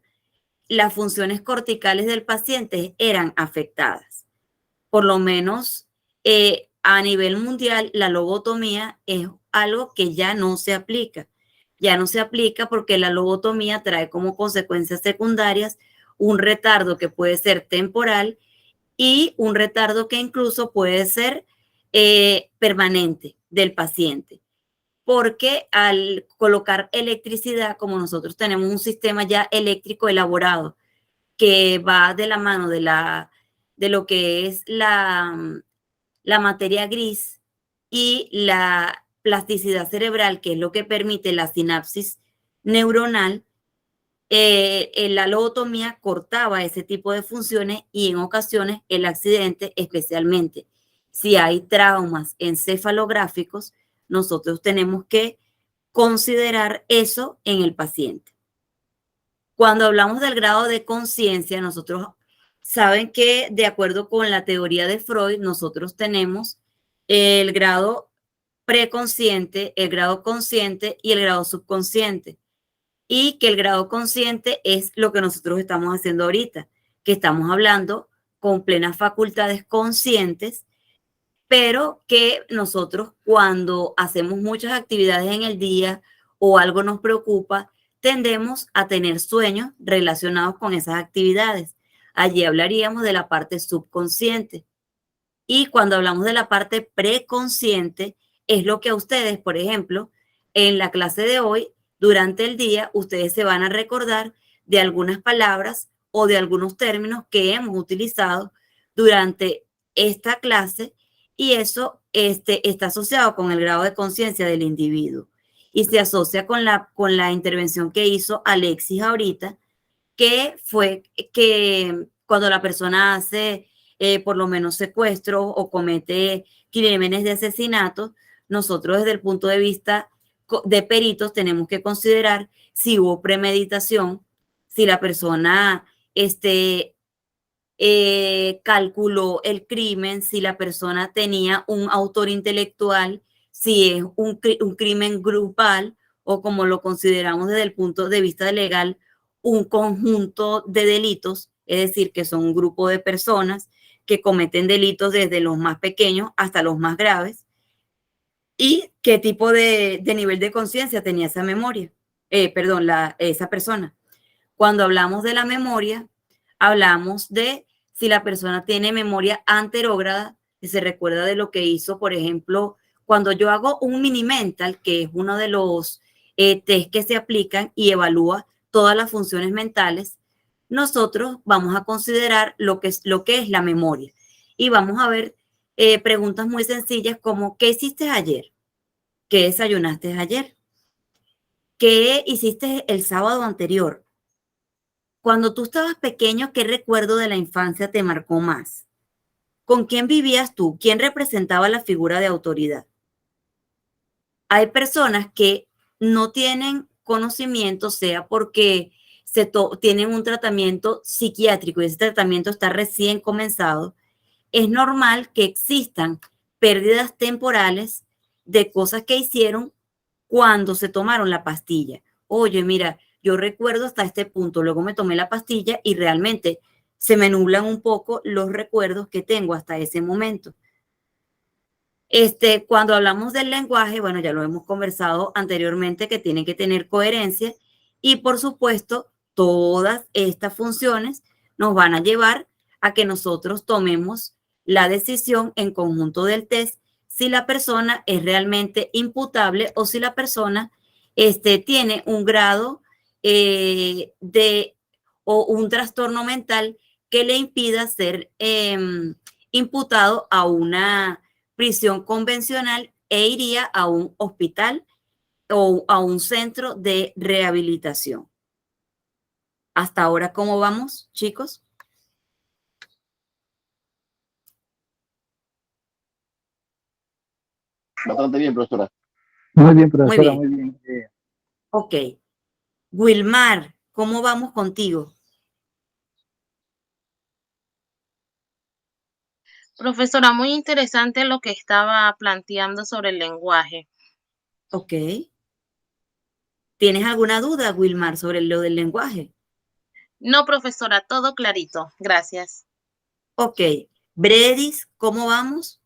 las funciones corticales del paciente eran afectadas. Por lo menos a nivel mundial, la lobotomía es algo que ya no se aplica. Ya no se aplica porque la lobotomía trae como consecuencias secundarias un retardo que puede ser temporal y un retardo que incluso puede ser permanente del paciente. Porque al colocar electricidad, como nosotros tenemos un sistema ya eléctrico elaborado que va de la mano de lo que es la materia gris y la plasticidad cerebral, que es lo que permite la sinapsis neuronal, la lobotomía cortaba ese tipo de funciones y en ocasiones el accidente, especialmente si hay traumas encefalográficos, nosotros tenemos que considerar eso en el paciente. Cuando hablamos del grado de conciencia, nosotros saben que de acuerdo con la teoría de Freud, nosotros tenemos el grado preconsciente, el grado consciente y el grado subconsciente. Y que el grado consciente es lo que nosotros estamos haciendo ahorita, que estamos hablando con plenas facultades conscientes, pero que nosotros cuando hacemos muchas actividades en el día o algo nos preocupa, tendemos a tener sueños relacionados con esas actividades. Allí hablaríamos de la parte subconsciente. Y cuando hablamos de la parte preconsciente, es lo que a ustedes, por ejemplo, en la clase de hoy, durante el día, ustedes se van a recordar de algunas palabras o de algunos términos que hemos utilizado durante esta clase, y eso está asociado con el grado de conciencia del individuo y se asocia con la intervención que hizo Alexis ahorita, que fue que cuando la persona hace por lo menos secuestro o comete crímenes de asesinato, nosotros desde el punto de vista de peritos tenemos que considerar si hubo premeditación, si la persona calculó el crimen, si la persona tenía un autor intelectual, si es un crimen grupal o, como lo consideramos desde el punto de vista legal, un conjunto de delitos, es decir, que son un grupo de personas que cometen delitos desde los más pequeños hasta los más graves, y qué tipo de nivel de conciencia tenía esa memoria, esa persona. Cuando hablamos de la memoria, hablamos de si la persona tiene memoria anterógrada, que se recuerda de lo que hizo, por ejemplo, cuando yo hago un mini mental, que es uno de los test que se aplican y evalúa todas las funciones mentales, nosotros vamos a considerar lo que es la memoria. Y vamos a ver preguntas muy sencillas como: ¿qué hiciste ayer? ¿Qué desayunaste ayer? ¿Qué hiciste el sábado anterior? Cuando tú estabas pequeño, ¿qué recuerdo de la infancia te marcó más? ¿Con quién vivías tú? ¿Quién representaba la figura de autoridad? Hay personas que no tienen conocimiento, sea porque tienen un tratamiento psiquiátrico y ese tratamiento está recién comenzado. Es normal que existan pérdidas temporales de cosas que hicieron cuando se tomaron la pastilla. Oye, mira, yo recuerdo hasta este punto, luego me tomé la pastilla y realmente se me nublan un poco los recuerdos que tengo hasta ese momento. Cuando hablamos del lenguaje, bueno, ya lo hemos conversado anteriormente, que tiene que tener coherencia y, por supuesto, todas estas funciones nos van a llevar a que nosotros tomemos la decisión en conjunto del test si la persona es realmente imputable o si la persona tiene un grado o un trastorno mental que le impida ser imputado a una prisión convencional e iría a un hospital o a un centro de rehabilitación. Hasta ahora, ¿cómo vamos, chicos? Bastante bien, profesora. Muy bien, profesora, Muy muy bien. Ok. Wilmar, ¿cómo vamos contigo? Profesora, muy interesante lo que estaba planteando sobre el lenguaje. Ok. ¿Tienes alguna duda, Wilmar, sobre lo del lenguaje? No, profesora, todo clarito. Gracias. Ok. Bredis, ¿cómo vamos?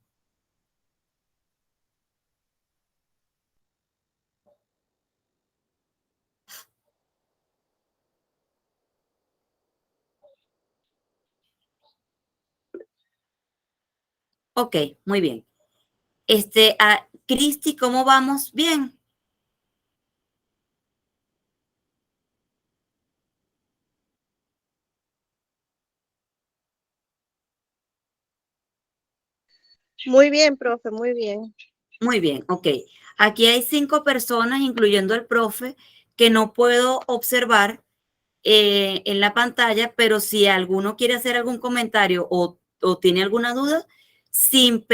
Ok, muy bien. Cristi, ¿cómo vamos? Bien. Muy bien, profe, muy bien. Muy bien, ok. Aquí hay 5 personas, incluyendo el profe, que no puedo observar en la pantalla, pero si alguno quiere hacer algún comentario o tiene alguna duda, sin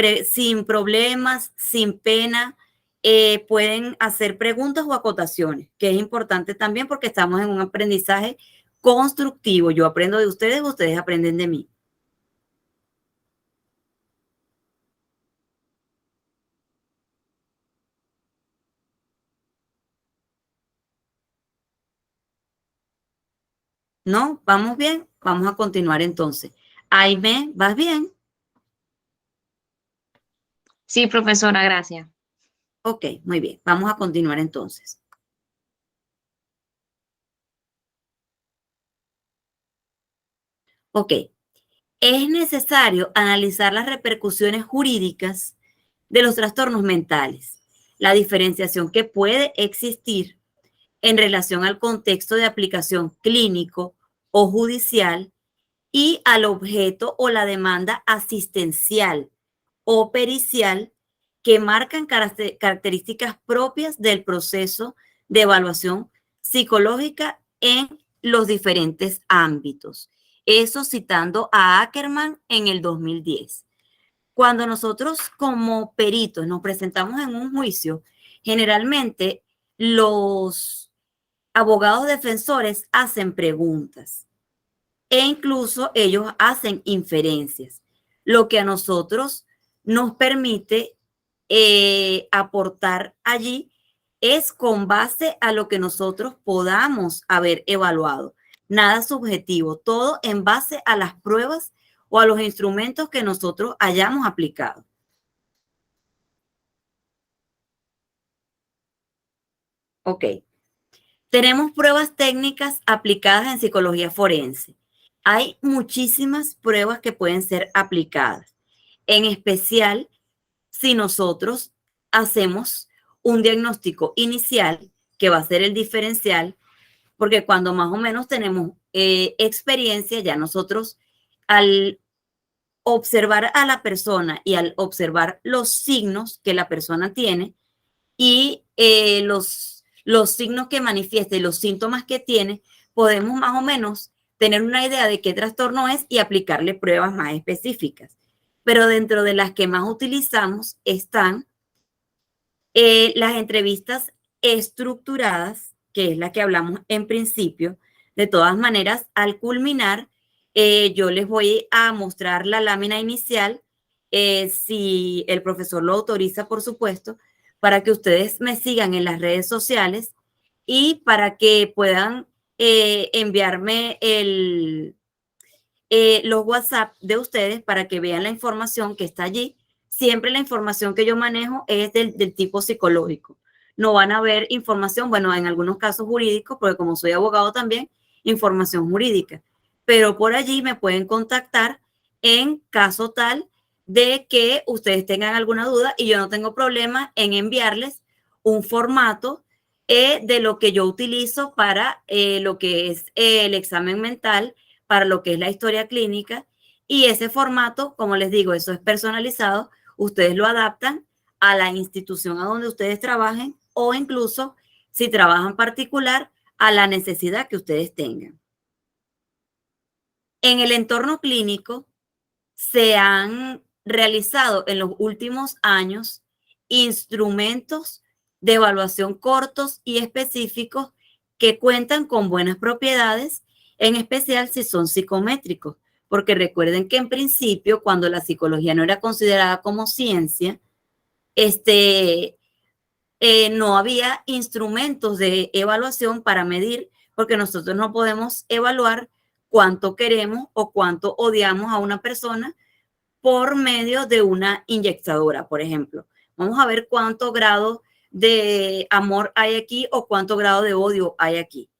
problemas, sin pena, pueden hacer preguntas o acotaciones, que es importante también porque estamos en un aprendizaje constructivo. Yo aprendo de ustedes, ustedes aprenden de mí. ¿No? ¿Vamos bien? Vamos a continuar entonces. Aime, ¿vas bien? Sí, profesora, gracias. Ok, muy bien. Vamos a continuar entonces. Ok. Es necesario analizar las repercusiones jurídicas de los trastornos mentales, la diferenciación que puede existir en relación al contexto de aplicación clínico o judicial y al objeto o la demanda asistencial o pericial que marcan características propias del proceso de evaluación psicológica en los diferentes ámbitos. Eso citando a Ackerman en el 2010. Cuando nosotros como peritos nos presentamos en un juicio, generalmente los abogados defensores hacen preguntas e incluso ellos hacen inferencias, lo que a nosotros nos permite aportar allí es con base a lo que nosotros podamos haber evaluado. Nada subjetivo, todo en base a las pruebas o a los instrumentos que nosotros hayamos aplicado. Ok. Tenemos pruebas técnicas aplicadas en psicología forense. Hay muchísimas pruebas que pueden ser aplicadas, en especial si nosotros hacemos un diagnóstico inicial, que va a ser el diferencial, porque cuando más o menos tenemos experiencia, ya nosotros al observar a la persona y al observar los signos que la persona tiene y los signos que manifiesta y los síntomas que tiene, podemos más o menos tener una idea de qué trastorno es y aplicarle pruebas más específicas. Pero dentro de las que más utilizamos están las entrevistas estructuradas, que es la que hablamos en principio. De todas maneras, al culminar, yo les voy a mostrar la lámina inicial, si el profesor lo autoriza, por supuesto, para que ustedes me sigan en las redes sociales y para que puedan enviarme los WhatsApp de ustedes para que vean la información que está allí. Siempre la información que yo manejo es del tipo psicológico. No van a ver información, bueno, en algunos casos jurídicos, porque como soy abogado también, información jurídica. Pero por allí me pueden contactar en caso tal de que ustedes tengan alguna duda, y yo no tengo problema en enviarles un formato de lo que yo utilizo para lo que es el examen mental, para lo que es la historia clínica, y ese formato, como les digo, eso es personalizado, ustedes lo adaptan a la institución a donde ustedes trabajen, o incluso si trabajan particular, a la necesidad que ustedes tengan. En el entorno clínico se han realizado en los últimos años instrumentos de evaluación cortos y específicos que cuentan con buenas propiedades, en especial si son psicométricos, porque recuerden que en principio, cuando la psicología no era considerada como ciencia, no había instrumentos de evaluación para medir, porque nosotros no podemos evaluar cuánto queremos o cuánto odiamos a una persona por medio de una inyectadora, por ejemplo. Vamos a ver cuánto grado de amor hay aquí o cuánto grado de odio hay aquí.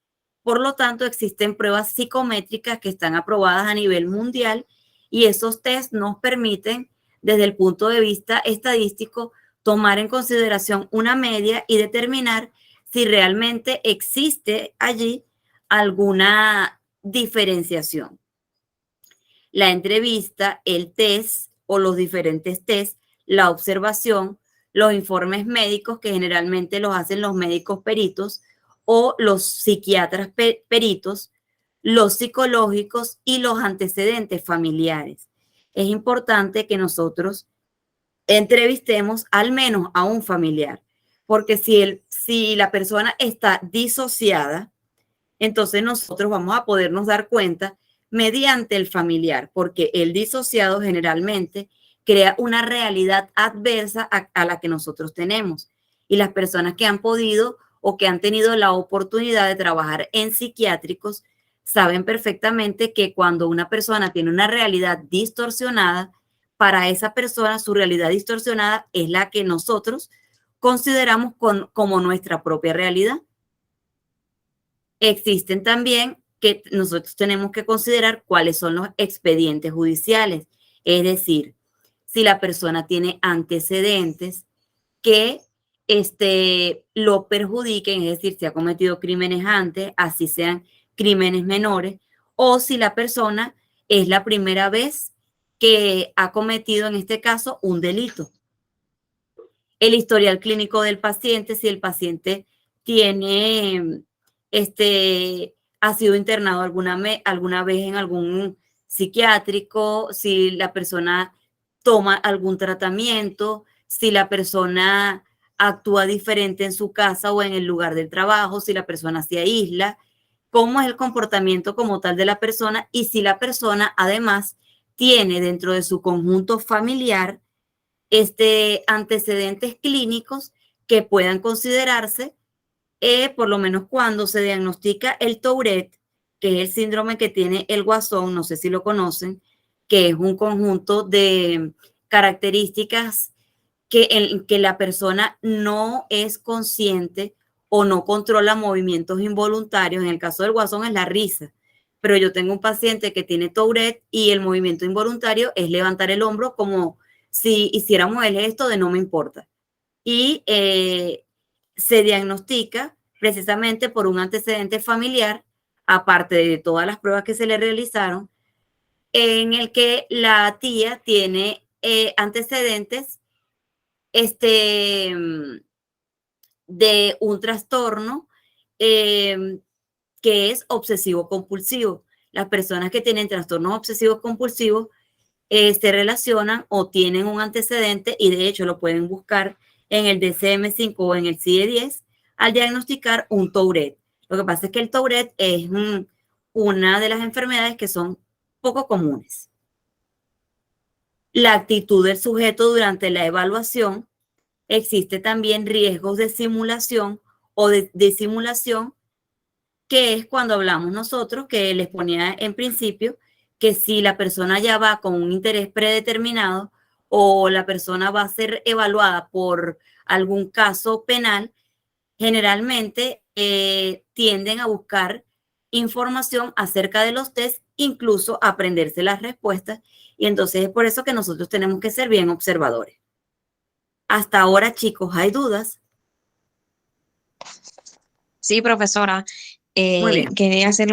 Por lo tanto, existen pruebas psicométricas que están aprobadas a nivel mundial, y esos test nos permiten, desde el punto de vista estadístico, tomar en consideración una media y determinar si realmente existe allí alguna diferenciación. La entrevista, el test o los diferentes tests, la observación, los informes médicos que generalmente los hacen los médicos peritos o los psiquiatras peritos, los psicológicos y los antecedentes familiares. Es importante que nosotros entrevistemos al menos a un familiar, porque si la persona está disociada, entonces nosotros vamos a podernos dar cuenta mediante el familiar, porque el disociado generalmente crea una realidad adversa a la que nosotros tenemos. Y las personas que han podido o que han tenido la oportunidad de trabajar en psiquiátricos saben perfectamente que cuando una persona tiene una realidad distorsionada, para esa persona su realidad distorsionada es la que nosotros consideramos como nuestra propia realidad. Existen también que nosotros tenemos que considerar cuáles son los expedientes judiciales, es decir, si la persona tiene antecedentes que lo perjudiquen, es decir, si ha cometido crímenes antes, así sean crímenes menores, o si la persona es la primera vez que ha cometido, en este caso, un delito. El historial clínico del paciente, si el paciente tiene, ha sido internado alguna vez en algún psiquiátrico, si la persona toma algún tratamiento, si la persona actúa diferente en su casa o en el lugar del trabajo, si la persona se aísla, cómo es el comportamiento como tal de la persona, y si la persona además tiene dentro de su conjunto familiar antecedentes clínicos que puedan considerarse, por lo menos cuando se diagnostica el Tourette, que es el síndrome que tiene el Guasón, no sé si lo conocen, que es un conjunto de características que la persona no es consciente o no controla movimientos involuntarios. En el caso del Guasón es la risa, pero yo tengo un paciente que tiene Tourette y el movimiento involuntario es levantar el hombro como si hiciéramos el gesto de no me importa. Y se diagnostica precisamente por un antecedente familiar, aparte de todas las pruebas que se le realizaron, en el que la tía tiene antecedentes de un trastorno que es obsesivo compulsivo. Las personas que tienen trastornos obsesivos compulsivos se relacionan o tienen un antecedente, y de hecho lo pueden buscar en el DSM-5 o en el CIE-10 al diagnosticar un Tourette. Lo que pasa es que el Tourette es una de las enfermedades que son poco comunes. La actitud del sujeto durante la evaluación. Existe también riesgos de simulación o de disimulación, que es cuando hablamos nosotros, que les ponía en principio, que si la persona ya va con un interés predeterminado o la persona va a ser evaluada por algún caso penal, generalmente tienden a buscar información acerca de los test, incluso aprenderse las respuestas. Y entonces es por eso que nosotros tenemos que ser bien observadores. Hasta ahora, chicos, ¿hay dudas? Sí, profesora. Muy bien. Quería hacer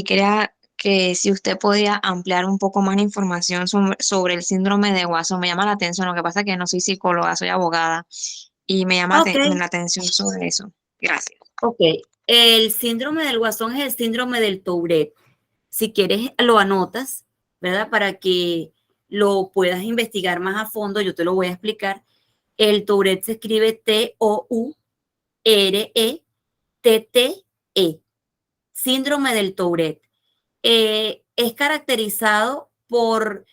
quería que si usted podía ampliar un poco más la información sobre el síndrome de Watson. Me llama la atención, lo que pasa es que no soy psicóloga, soy abogada, y me llama Ok. la atención sobre eso. Gracias. Ok. El síndrome del Watson es el síndrome del Tourette. Si quieres, lo anotas, ¿verdad? Para que lo puedas investigar más a fondo, yo te lo voy a explicar. El Tourette se escribe T-O-U-R-E-T-T-E. Síndrome del Tourette. Es caracterizado por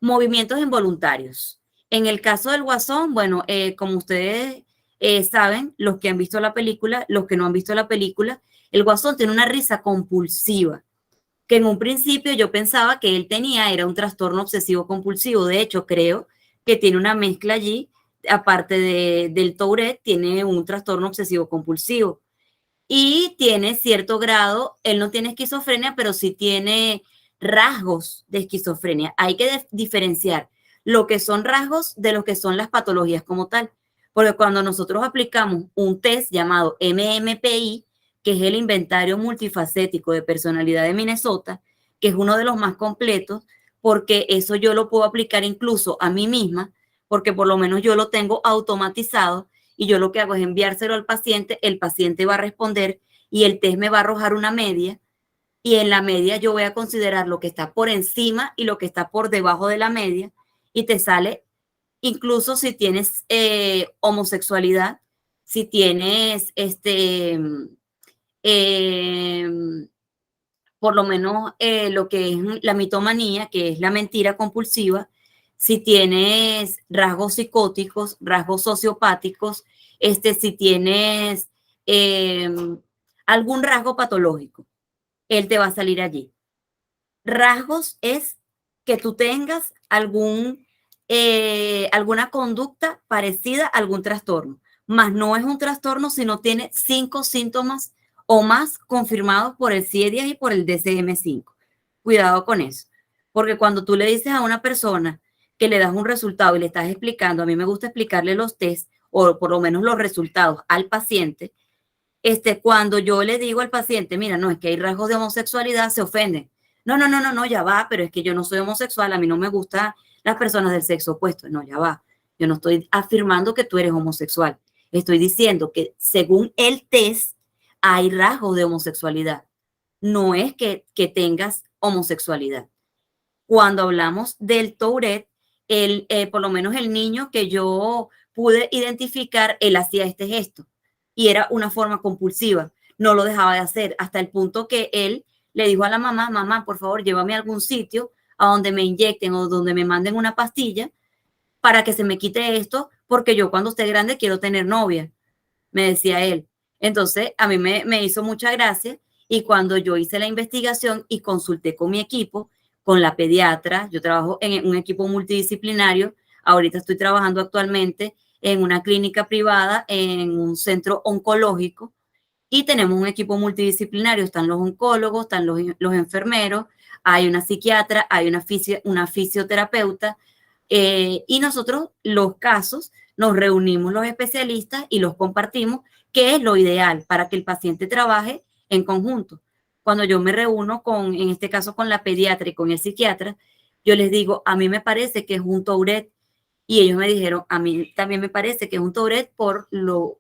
movimientos involuntarios. En el caso del Guasón, bueno, como ustedes saben, los que han visto la película, los que no han visto la película, el Guasón tiene una risa compulsiva, que en un principio yo pensaba que él era un trastorno obsesivo compulsivo. De hecho, creo que tiene una mezcla allí, aparte del Tourette, tiene un trastorno obsesivo compulsivo. Y tiene cierto grado, él no tiene esquizofrenia, pero sí tiene rasgos de esquizofrenia. Hay que diferenciar lo que son rasgos de lo que son las patologías como tal. Porque cuando nosotros aplicamos un test llamado MMPI, que es el inventario multifacético de personalidad de Minnesota, que es uno de los más completos, porque eso yo lo puedo aplicar incluso a mí misma, porque por lo menos yo lo tengo automatizado y yo lo que hago es enviárselo al paciente, el paciente va a responder y el test me va a arrojar una media, y en la media yo voy a considerar lo que está por encima y lo que está por debajo de la media, y te sale incluso si tienes homosexualidad, si tienes por lo menos lo que es la mitomanía, que es la mentira compulsiva, si tienes rasgos psicóticos, rasgos sociopáticos, si tienes algún rasgo patológico, él te va a salir allí. Rasgos es que tú tengas alguna conducta parecida a algún trastorno, más no es un trastorno si no tiene 5 síntomas o más confirmados por el CIE-10 y por el DSM-5. Cuidado con eso, porque cuando tú le dices a una persona que le das un resultado y le estás explicando, a mí me gusta explicarle los test o por lo menos los resultados al paciente, cuando yo le digo al paciente, mira, no, es que hay rasgos de homosexualidad, se ofenden. No, ya va, pero es que yo no soy homosexual, a mí no me gustan las personas del sexo opuesto. No, ya va. Yo no estoy afirmando que tú eres homosexual. Estoy diciendo que según el test hay rasgos de homosexualidad. No es que tengas homosexualidad. Cuando hablamos del Tourette, por lo menos el niño que yo pude identificar, él hacía este gesto y era una forma compulsiva. No lo dejaba de hacer hasta el punto que él le dijo a la mamá, mamá, por favor, llévame a algún sitio a donde me inyecten o donde me manden una pastilla para que se me quite esto, porque yo cuando esté grande quiero tener novia, me decía él. Entonces, a mí me hizo mucha gracia, y cuando yo hice la investigación y consulté con mi equipo, con la pediatra, yo trabajo en un equipo multidisciplinario, ahorita estoy trabajando actualmente en una clínica privada, en un centro oncológico, y tenemos un equipo multidisciplinario, están los oncólogos, están los enfermeros, hay una psiquiatra, hay una fisioterapeuta, y nosotros los casos nos reunimos los especialistas y los compartimos, que es lo ideal para que el paciente trabaje en conjunto. Cuando yo me reúno en este caso con la pediatra y con el psiquiatra, yo les digo, a mí me parece que es un Tourette, y ellos me dijeron, a mí también me parece que es un Tourette por los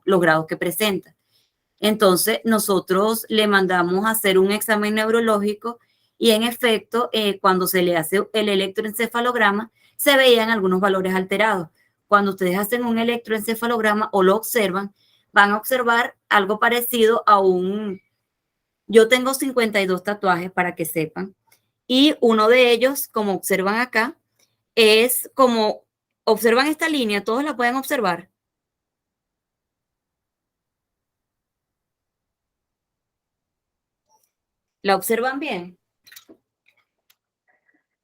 grados que presenta. Entonces, nosotros le mandamos a hacer un examen neurológico y en efecto, cuando se le hace el electroencefalograma, se veían algunos valores alterados. Cuando ustedes hacen un electroencefalograma o lo observan, van a observar algo parecido a yo tengo 52 tatuajes para que sepan, y uno de ellos, como observan acá, es como, observan esta línea, todos la pueden observar. ¿La observan bien?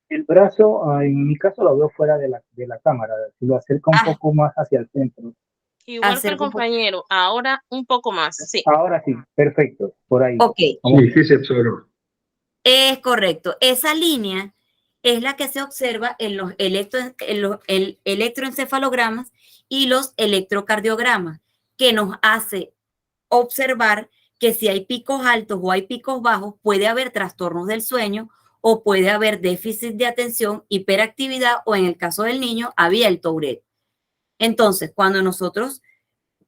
El brazo, en mi caso lo veo fuera de la cámara. Si lo acerca un poco más hacia el centro. Igual que el acerca un poco. compañero, ahora un poco más. Sí. Ahora sí, perfecto, por ahí. Ok, Vamos. Sí, se observó. es correcto. Esa línea es la que se observa en los, electroencefalogramas y los electrocardiogramas, que nos hace observar que si hay picos altos o hay picos bajos, puede haber trastornos del sueño o puede haber déficit de atención, hiperactividad o en el caso del niño había el Tourette. Entonces, cuando nosotros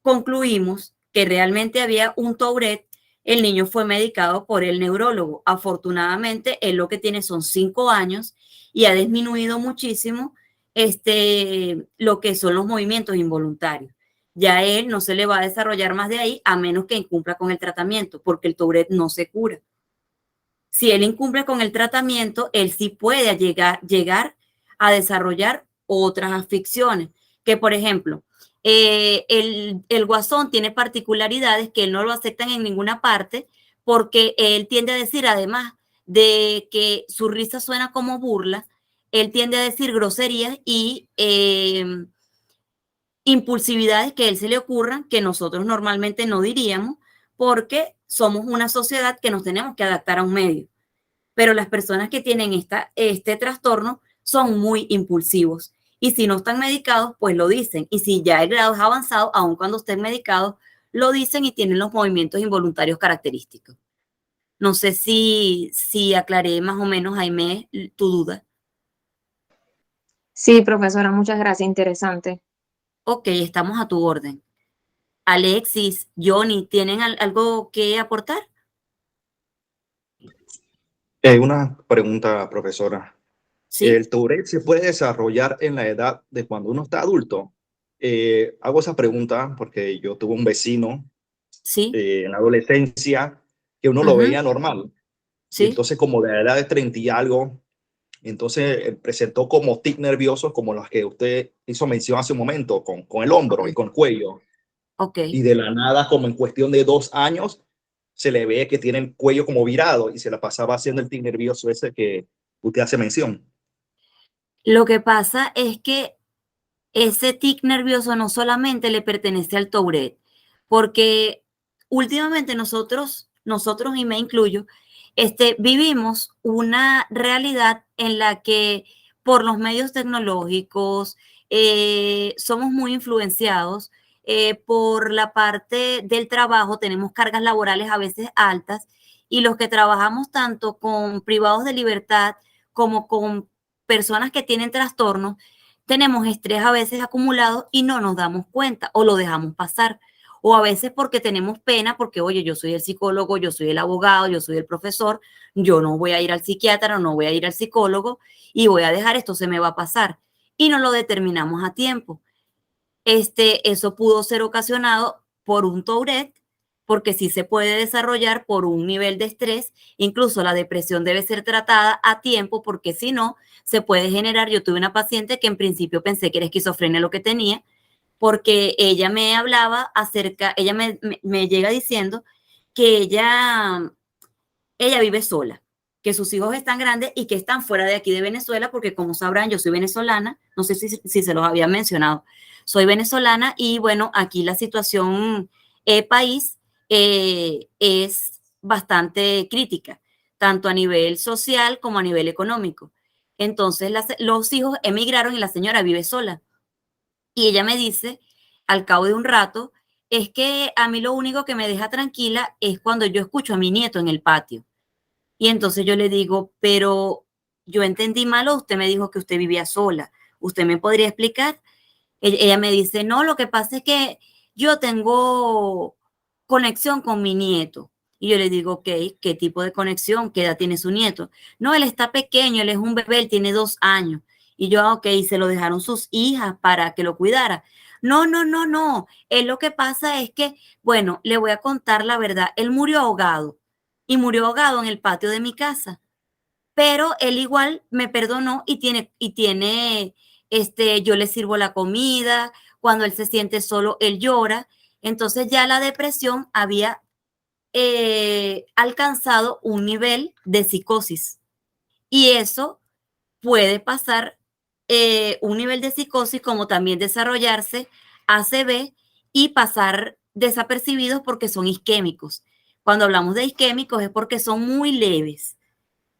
concluimos que realmente había un Tourette, el niño fue medicado por el neurólogo. Afortunadamente, él lo que tiene son 5 años y ha disminuido muchísimo lo que son los movimientos involuntarios. Ya él no se le va a desarrollar más de ahí a menos que incumpla con el tratamiento, porque el Tourette no se cura. Si él incumple con el tratamiento, él sí puede llegar a desarrollar otras afecciones, que por ejemplo, el guasón tiene particularidades que no lo aceptan en ninguna parte porque él tiende a decir, además de que su risa suena como burla, él tiende a decir groserías y impulsividades que a él se le ocurran que nosotros normalmente no diríamos porque somos una sociedad que nos tenemos que adaptar a un medio. Pero las personas que tienen este trastorno son muy impulsivos. Y si no están medicados, pues lo dicen. Y si ya el grado es avanzado, aun cuando estén medicados, lo dicen y tienen los movimientos involuntarios característicos. No sé si aclaré más o menos, Jaime, tu duda. Sí, profesora, muchas gracias, interesante. Ok, estamos a tu orden. Alexis, Johnny, ¿tienen algo que aportar? Una pregunta, profesora. Sí, ¿El Tourette se puede desarrollar en la edad de cuando uno está adulto? Hago esa pregunta porque yo tuve un vecino sí, en la adolescencia que uno lo ujú, veía normal. Y sí, entonces como de la edad de 30 y algo, entonces presentó como tic nerviosos como los que usted hizo mención hace un momento, con el ok, hombro y con el cuello. ok. Y de la nada, como en cuestión de 2 años, se le ve que tiene el cuello como virado y se la pasaba haciendo el tic nervioso ese que usted hace mención. Lo que pasa es que ese tic nervioso no solamente le pertenece al Tourette, porque últimamente nosotros y me incluyo, vivimos una realidad en la que por los medios tecnológicos somos muy influenciados, por la parte del trabajo, tenemos cargas laborales a veces altas y los que trabajamos tanto con privados de libertad como con personas que tienen trastornos, tenemos estrés a veces acumulado y no nos damos cuenta o lo dejamos pasar. O a veces porque tenemos pena, porque oye, yo soy el psicólogo, yo soy el abogado, yo soy el profesor, yo no voy a ir al psiquiatra, no voy a ir al psicólogo y voy a dejar esto, se me va a pasar. Y no lo determinamos a tiempo. Eso pudo ser ocasionado por un Tourette, porque sí se puede desarrollar por un nivel de estrés, incluso la depresión debe ser tratada a tiempo, porque si no, se puede generar. Yo tuve una paciente que en principio pensé que era esquizofrenia lo que tenía, porque ella me hablaba acerca, ella me llega diciendo que ella vive sola, que sus hijos están grandes y que están fuera de aquí de Venezuela, porque como sabrán, yo soy venezolana, no sé si se los había mencionado, soy venezolana y bueno, aquí la situación país es bastante crítica, tanto a nivel social como a nivel económico. Entonces los hijos emigraron y la señora vive sola. Y ella me dice, al cabo de un rato, es que a mí lo único que me deja tranquila es cuando yo escucho a mi nieto en el patio. Y entonces yo le digo, pero yo entendí mal o usted me dijo que usted vivía sola. ¿Usted me podría explicar? Ella me dice, no, lo que pasa es que yo tengo conexión con mi nieto. Y yo le digo, ok, ¿qué tipo de conexión? ¿Qué edad tiene su nieto? No, él está pequeño, él es un bebé, él tiene 2 años. Y yo, ok, se lo dejaron sus hijas para que lo cuidara. No, no, no, no. Él lo que pasa es que, bueno, le voy a contar la verdad. Él murió ahogado y murió ahogado en el patio de mi casa. Pero él igual me perdonó yo le sirvo la comida, cuando él se siente solo, él llora. Entonces ya la depresión había alcanzado un nivel de psicosis. Y eso puede pasar un nivel de psicosis como también desarrollarse ACV y pasar desapercibidos porque son isquémicos. Cuando hablamos de isquémicos es porque son muy leves.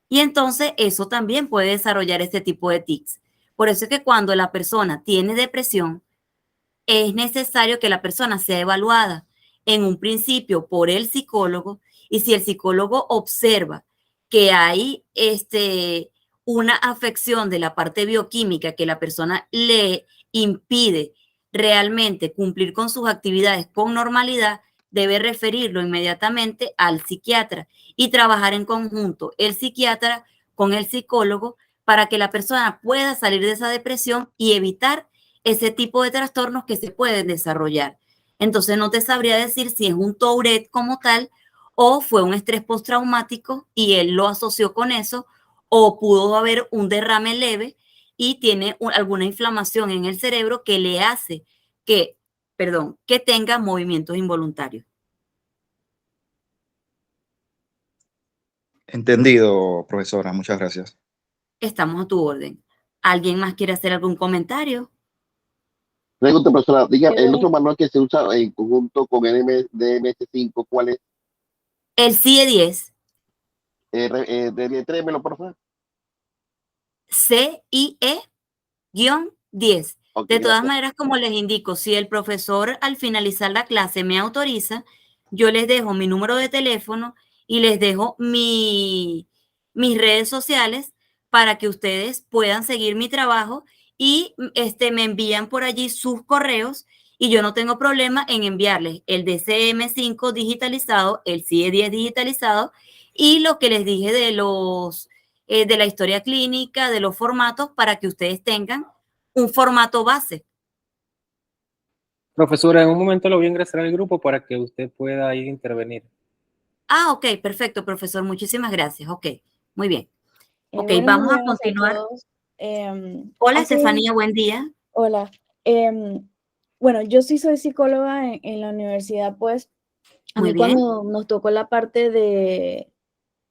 Y entonces eso también puede desarrollar este tipo de tics. Por eso es que cuando la persona tiene depresión, es necesario que la persona sea evaluada en un principio por el psicólogo, y si el psicólogo observa que hay una afección de la parte bioquímica que la persona le impide realmente cumplir con sus actividades con normalidad, debe referirlo inmediatamente al psiquiatra y trabajar en conjunto el psiquiatra con el psicólogo para que la persona pueda salir de esa depresión y evitar ese tipo de trastornos que se pueden desarrollar. Entonces no te sabría decir si es un Tourette como tal o fue un estrés postraumático y él lo asoció con eso, o pudo haber un derrame leve y tiene alguna inflamación en el cerebro que le hace que tenga movimientos involuntarios. Entendido, profesora. Muchas gracias. Estamos a tu orden. ¿Alguien más quiere hacer algún comentario? Pregunta, profesora, diga, Qué el bueno. otro manual que se usa en conjunto con el DMS5, ¿cuál es? El CIE 10. Trémelo, por favor. CIE-10. Ok, De todas gracias. maneras, como les indico, si el profesor al finalizar la clase me autoriza, yo les dejo mi número de teléfono y les dejo mis redes sociales para que ustedes puedan seguir mi trabajo y me envían por allí sus correos y yo no tengo problema en enviarles el DCM5 digitalizado, el CIE 10 digitalizado y lo que les dije de de la historia clínica, de los formatos, para que ustedes tengan un formato base. Profesora, en un momento lo voy a ingresar al grupo para que usted pueda ir a intervenir. Ah, ok, perfecto, profesor. Muchísimas gracias. Ok, muy bien. Ok, Buenos vamos a días a continuar. todos. Hola, Hace, Estefanía, buen día. hola. Bueno, yo sí soy psicóloga en la universidad, pues a Muy mí bien. cuando nos tocó la parte de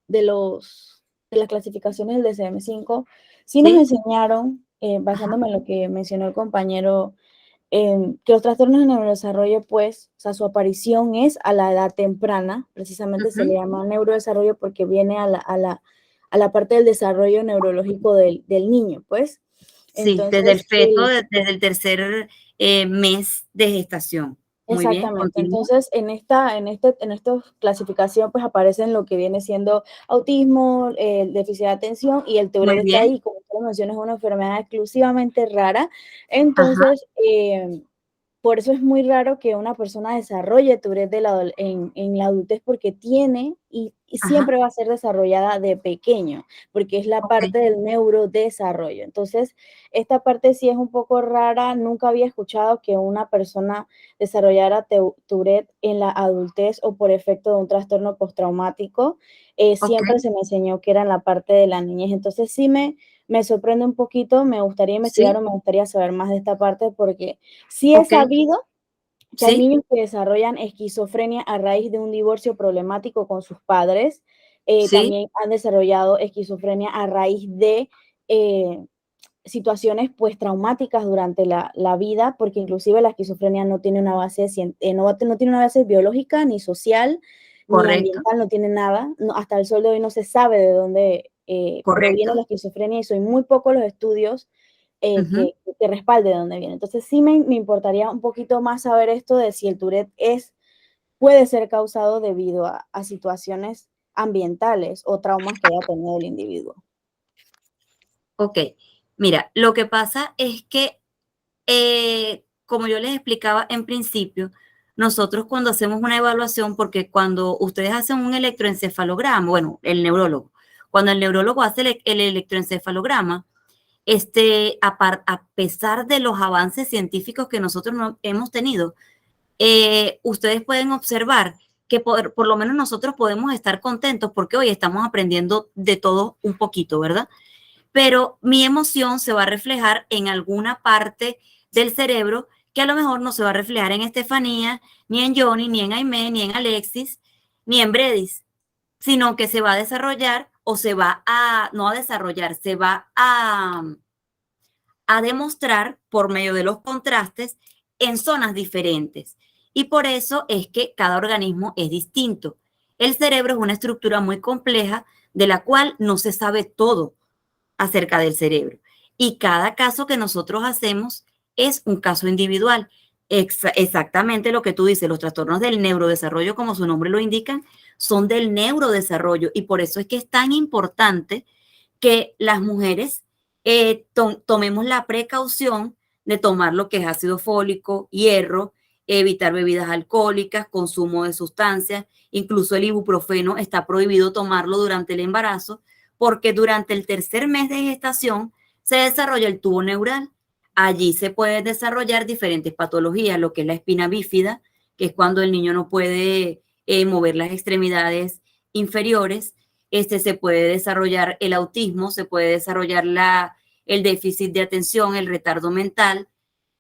las clasificaciones del DCM5, sí nos Sí, enseñaron, basándome en lo que mencionó el compañero, que los trastornos de neurodesarrollo, pues, o sea, su aparición es a la edad temprana, precisamente se le llama neurodesarrollo porque viene a la parte del desarrollo neurológico del niño, pues. sí, desde el Entonces, feto, desde el tercer mes de gestación. Muy bien, exactamente. continúa. Entonces, en esta clasificación, pues aparecen lo que viene siendo autismo, déficit de atención y el Muy Tourette está bien. ahí, como tú lo mencionas, es una enfermedad exclusivamente rara. Ajá, Entonces, por eso es muy raro que una persona desarrolle Tourette en la adultez porque tiene y ajá, siempre va a ser desarrollada de pequeño, porque es la ok, parte del neurodesarrollo. Entonces, esta parte sí es un poco rara. Nunca había escuchado que una persona desarrollara Tourette en la adultez o por efecto de un trastorno postraumático. ok, Siempre se me enseñó que era en la parte de la niñez. Entonces, sí me sorprende un poquito. Me gustaría investigar sí, o me gustaría saber más de esta parte porque sí he ok, sabido que hay sí, niños que desarrollan esquizofrenia a raíz de un divorcio problemático con sus padres. sí, También han desarrollado esquizofrenia a raíz de situaciones pues traumáticas durante la vida, porque inclusive la esquizofrenia no tiene una base, no tiene una base biológica, ni social, ni correcto, ambiental, no tiene nada. No, hasta el sol de hoy no se sabe de dónde proviene correcto. la esquizofrenia y son muy pocos los estudios Ujú. que respalde de dónde viene. Entonces sí me importaría un poquito más saber esto de si el Tourette puede ser causado debido a situaciones ambientales o traumas que haya tenido el individuo. Ok, mira, lo que pasa es que, como yo les explicaba en principio, nosotros cuando hacemos una evaluación, porque cuando ustedes hacen un electroencefalograma, bueno, el neurólogo, cuando el neurólogo hace el electroencefalograma, a pesar de los avances científicos que nosotros no hemos tenido, ustedes pueden observar que por lo menos nosotros podemos estar contentos porque hoy estamos aprendiendo de todo un poquito, ¿verdad? Pero mi emoción se va a reflejar en alguna parte del cerebro que a lo mejor no se va a reflejar en Estefanía, ni en Johnny, ni en Aimee, ni en Alexis, ni en Bredis, sino que se va a desarrollar o no a desarrollar, se va a demostrar por medio de los contrastes en zonas diferentes. Y por eso es que cada organismo es distinto. El cerebro es una estructura muy compleja de la cual no se sabe todo acerca del cerebro. Y cada caso que nosotros hacemos es un caso individual. Exactamente lo que tú dices, los trastornos del neurodesarrollo, como su nombre lo indica, son del neurodesarrollo. Y por eso es que es tan importante que las mujeres tomemos la precaución de tomar lo que es ácido fólico, hierro, evitar bebidas alcohólicas, consumo de sustancias, incluso el ibuprofeno está prohibido tomarlo durante el embarazo, porque durante el tercer mes de gestación se desarrolla el tubo neural. Allí se pueden desarrollar diferentes patologías, lo que es la espina bífida, que es cuando el niño no puede mover las extremidades inferiores. Se puede desarrollar el autismo, se puede desarrollar el déficit de atención, el retardo mental,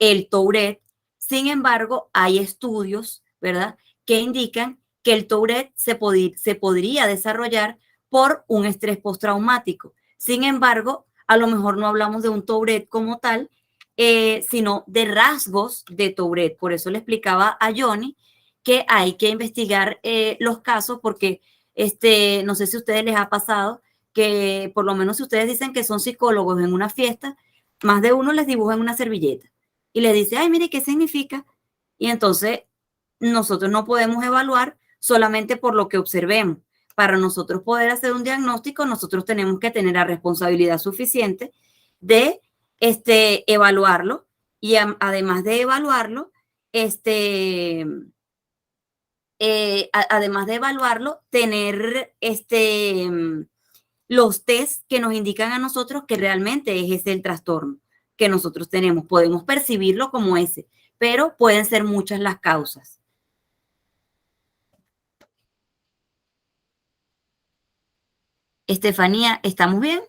el Tourette. Sin embargo, hay estudios, ¿verdad?, que indican que el Tourette se podría desarrollar por un estrés postraumático. Sin embargo, a lo mejor no hablamos de un Tourette como tal, sino de rasgos de Tourette. Por eso le explicaba a Johnny que hay que investigar los casos porque no sé si a ustedes les ha pasado que por lo menos si ustedes dicen que son psicólogos en una fiesta, más de uno les dibuja en una servilleta y les dice, ay, mire, ¿qué significa? Y entonces nosotros no podemos evaluar solamente por lo que observemos. Para nosotros poder hacer un diagnóstico, nosotros tenemos que tener la responsabilidad suficiente de evaluarlo y además de evaluarlo, tener los test que nos indican a nosotros que realmente es ese el trastorno que nosotros tenemos. Podemos percibirlo como ese, pero pueden ser muchas las causas. Estefanía, ¿estamos bien?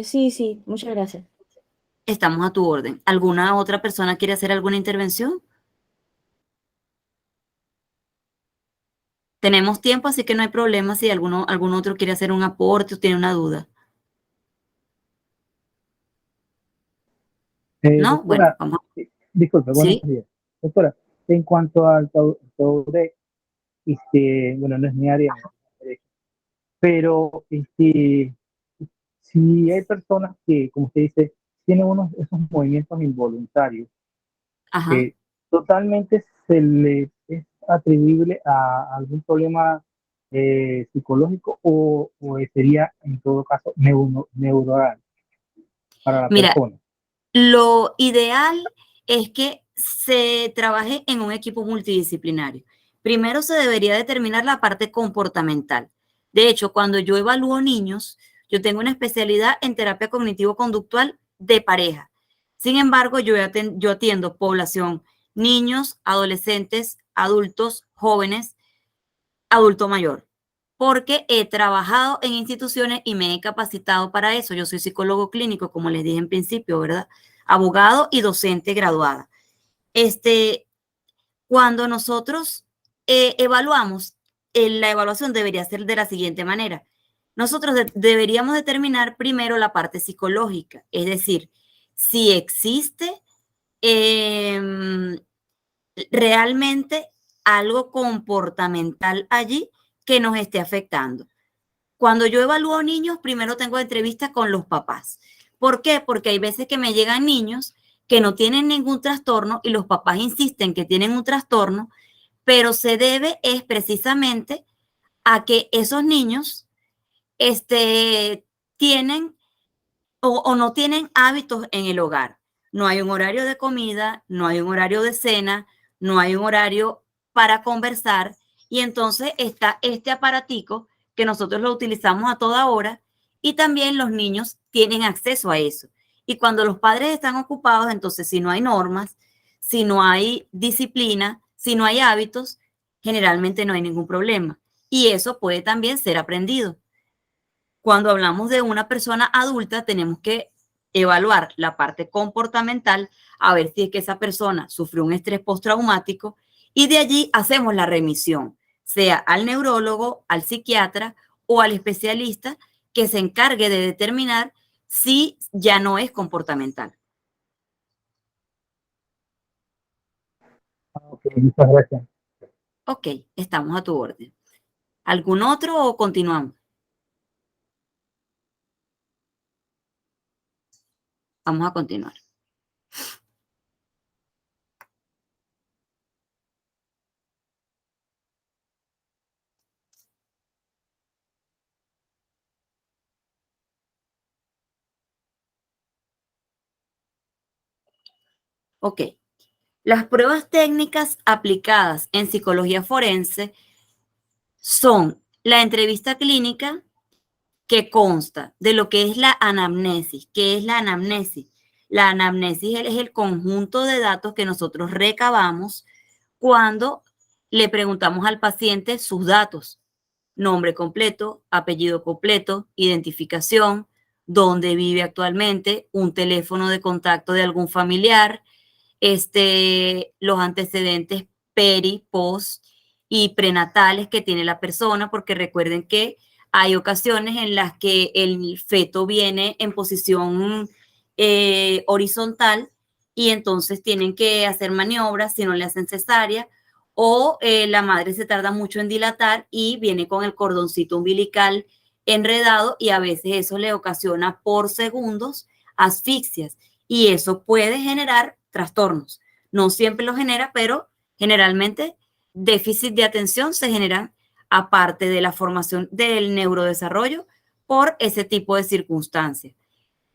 Sí, muchas gracias. Estamos a tu orden. ¿Alguna otra persona quiere hacer alguna intervención? Tenemos tiempo, así que no hay problema si algún otro quiere hacer un aporte o tiene una duda. ¿No? Doctora, Bueno, vamos. disculpe, buenos ¿Sí? días. Doctora, en cuanto al Tourette, bueno, no es mi área, pero si hay personas que, como usted dice, tienen esos movimientos involuntarios, Ajá. totalmente se le es atribuible a algún problema psicológico o sería en todo caso neuronal para la Mira, persona. lo ideal es que se trabaje en un equipo multidisciplinario. Primero se debería determinar la parte comportamental. De hecho, cuando yo evalúo niños, yo tengo una especialidad en terapia cognitivo-conductual de pareja. Sin embargo, yo atiendo población, niños, adolescentes, adultos, jóvenes, adulto mayor, porque he trabajado en instituciones y me he capacitado para eso. Yo soy psicólogo clínico, como les dije en principio, ¿verdad? Abogado y docente graduada. Cuando nosotros evaluamos, la evaluación debería ser de la siguiente manera. Nosotros deberíamos determinar primero la parte psicológica, es decir, si existe realmente algo comportamental allí que nos esté afectando. Cuando yo evalúo niños, primero tengo entrevistas con los papás. ¿Por qué? Porque hay veces que me llegan niños que no tienen ningún trastorno y los papás insisten que tienen un trastorno, pero se debe es precisamente a que esos niños tienen o no tienen hábitos en el hogar. No hay un horario de comida, no hay un horario de cena, no hay un horario para conversar y entonces está este aparatico que nosotros lo utilizamos a toda hora y también los niños tienen acceso a eso. Y cuando los padres están ocupados, entonces si no hay normas, si no hay disciplina, si no hay hábitos, generalmente no hay ningún problema. Y eso puede también ser aprendido. Cuando hablamos de una persona adulta, tenemos que evaluar la parte comportamental, a ver si es que esa persona sufrió un estrés postraumático y de allí hacemos la remisión, sea al neurólogo, al psiquiatra o al especialista que se encargue de determinar si ya no es comportamental. Ok, muchas gracias. Ok, estamos a tu orden. ¿Algún otro o continuamos? Vamos a continuar. Ok. Las pruebas técnicas aplicadas en psicología forense son la entrevista clínica, que consta de lo que es la anamnesis. ¿Qué es la anamnesis? La anamnesis es el conjunto de datos que nosotros recabamos cuando le preguntamos al paciente sus datos: nombre completo, apellido completo, identificación, dónde vive actualmente, un teléfono de contacto de algún familiar, los antecedentes peri, post y prenatales que tiene la persona, porque recuerden que hay ocasiones en las que el feto viene en posición horizontal y entonces tienen que hacer maniobras si no le hacen cesárea, o la madre se tarda mucho en dilatar y viene con el cordoncito umbilical enredado y a veces eso le ocasiona por segundos asfixias y eso puede generar trastornos. No siempre lo genera, pero generalmente déficit de atención se generan aparte de la formación del neurodesarrollo por ese tipo de circunstancias.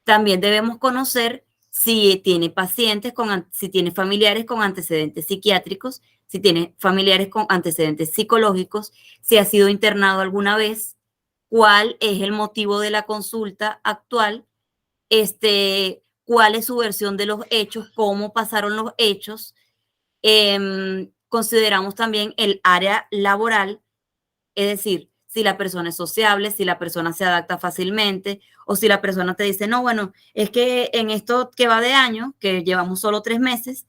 También debemos conocer si tiene pacientes si tiene familiares con antecedentes psiquiátricos, si tiene familiares con antecedentes psicológicos, si ha sido internado alguna vez, cuál es el motivo de la consulta actual, cuál es su versión de los hechos, cómo pasaron los hechos. Consideramos también el área laboral, es decir, si la persona es sociable, si la persona se adapta fácilmente, o si la persona te dice, no, bueno, es que en esto que va de año, que llevamos solo 3 meses,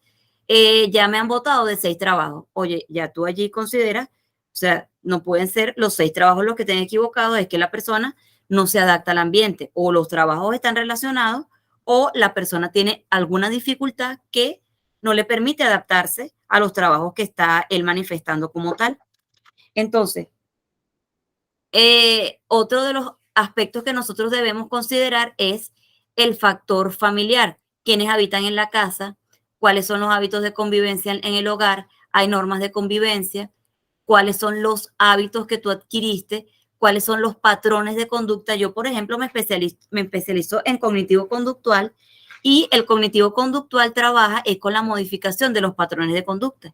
ya me han votado de 6 trabajos. Oye, ya tú allí consideras, o sea, no pueden ser los 6 trabajos los que te han equivocado, es que la persona no se adapta al ambiente, o los trabajos están relacionados, o la persona tiene alguna dificultad que no le permite adaptarse a los trabajos que está él manifestando como tal. Entonces, otro de los aspectos que nosotros debemos considerar es el factor familiar. ¿Quiénes habitan en la casa? ¿Cuáles son los hábitos de convivencia en el hogar? ¿Hay normas de convivencia? ¿Cuáles son los hábitos que tú adquiriste? ¿Cuáles son los patrones de conducta? Yo, por ejemplo, me especializo en cognitivo conductual y el cognitivo conductual trabaja con la modificación de los patrones de conducta.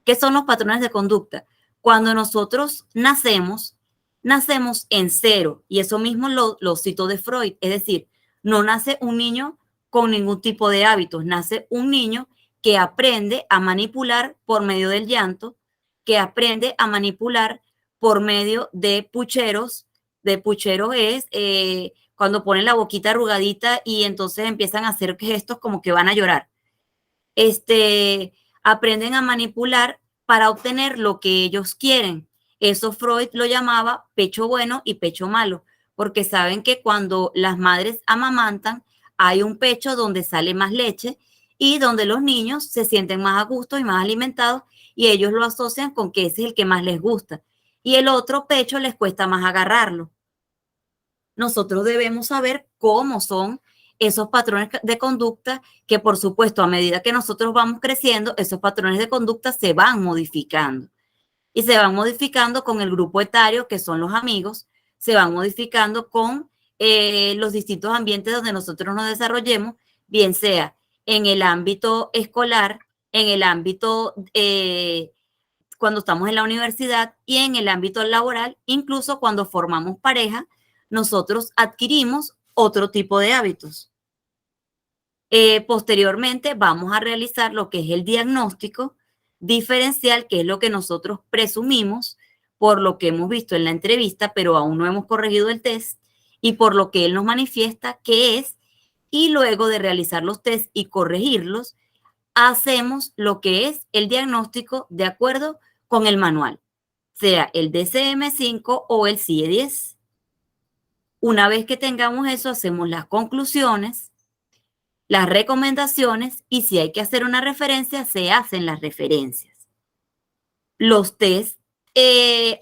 ¿Qué son los patrones de conducta? Cuando nosotros nacemos en cero, y eso mismo lo cito de Freud, es decir, no nace un niño con ningún tipo de hábitos, nace un niño que aprende a manipular por medio del llanto, que aprende a manipular por medio de pucheros. De pucheros es cuando ponen la boquita arrugadita y entonces empiezan a hacer gestos como que van a llorar. Aprenden a manipular para obtener lo que ellos quieren. Eso Freud lo llamaba pecho bueno y pecho malo, porque saben que cuando las madres amamantan, hay un pecho donde sale más leche y donde los niños se sienten más a gusto y más alimentados y ellos lo asocian con que ese es el que más les gusta. Y el otro pecho les cuesta más agarrarlo. Nosotros debemos saber cómo son esos patrones de conducta que, por supuesto, a medida que nosotros vamos creciendo, esos patrones de conducta se van modificando. Y se van modificando con el grupo etario, que son los amigos, se van modificando con los distintos ambientes donde nosotros nos desarrollemos, bien sea en el ámbito escolar, en el ámbito cuando estamos en la universidad y en el ámbito laboral, incluso cuando formamos pareja, nosotros adquirimos otro tipo de hábitos. Posteriormente vamos a realizar lo que es el diagnóstico diferencial, que es lo que nosotros presumimos por lo que hemos visto en la entrevista, pero aún no hemos corregido el test, y por lo que él nos manifiesta que es, y luego de realizar los tests y corregirlos, hacemos lo que es el diagnóstico de acuerdo con el manual, sea el DSM-5 o el CIE-10. Una vez que tengamos eso, hacemos las conclusiones, las recomendaciones y si hay que hacer una referencia, se hacen las referencias. los test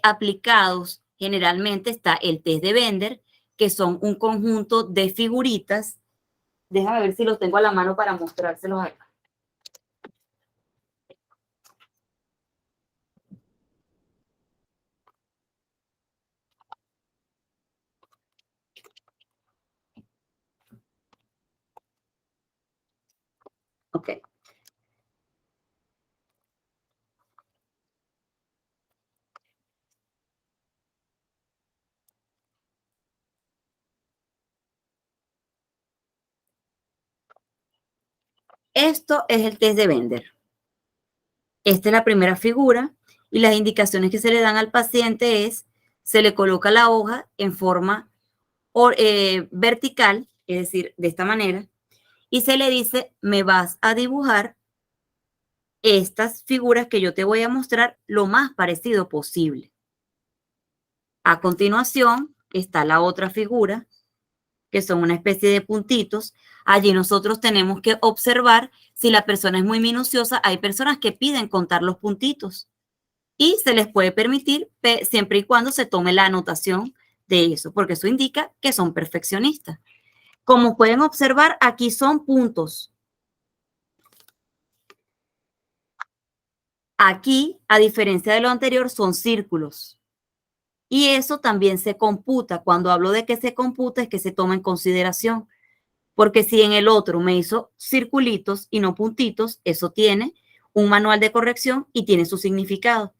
aplicados, generalmente está el test de Bender, que son un conjunto de figuritas. Déjame ver si los tengo a la mano para mostrárselos acá. Ok. Esto es el test de Bender. Esta es la primera figura y las indicaciones que se le dan al paciente es, se le coloca la hoja en forma vertical, es decir, de esta manera, y se le dice, me vas a dibujar estas figuras que yo te voy a mostrar lo más parecido posible. A continuación está la otra figura, que son una especie de puntitos. Allí nosotros tenemos que observar si la persona es muy minuciosa. Hay personas que piden contar los puntitos y se les puede permitir siempre y cuando se tome la anotación de eso, porque eso indica que son perfeccionistas. Como pueden observar, aquí son puntos. Aquí, a diferencia de lo anterior, son círculos. Y eso también se computa. Cuando hablo de que se computa, es que se toma en consideración. Porque si en el otro me hizo circulitos y no puntitos, eso tiene un manual de corrección y tiene su significado.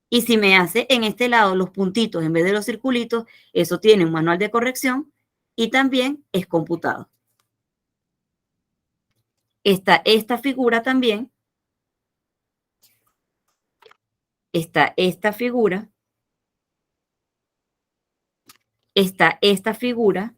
Y si me hace en este lado los puntitos en vez de los circulitos, eso tiene un manual de corrección y también es computado. Está esta figura también. Está esta figura. Está esta figura.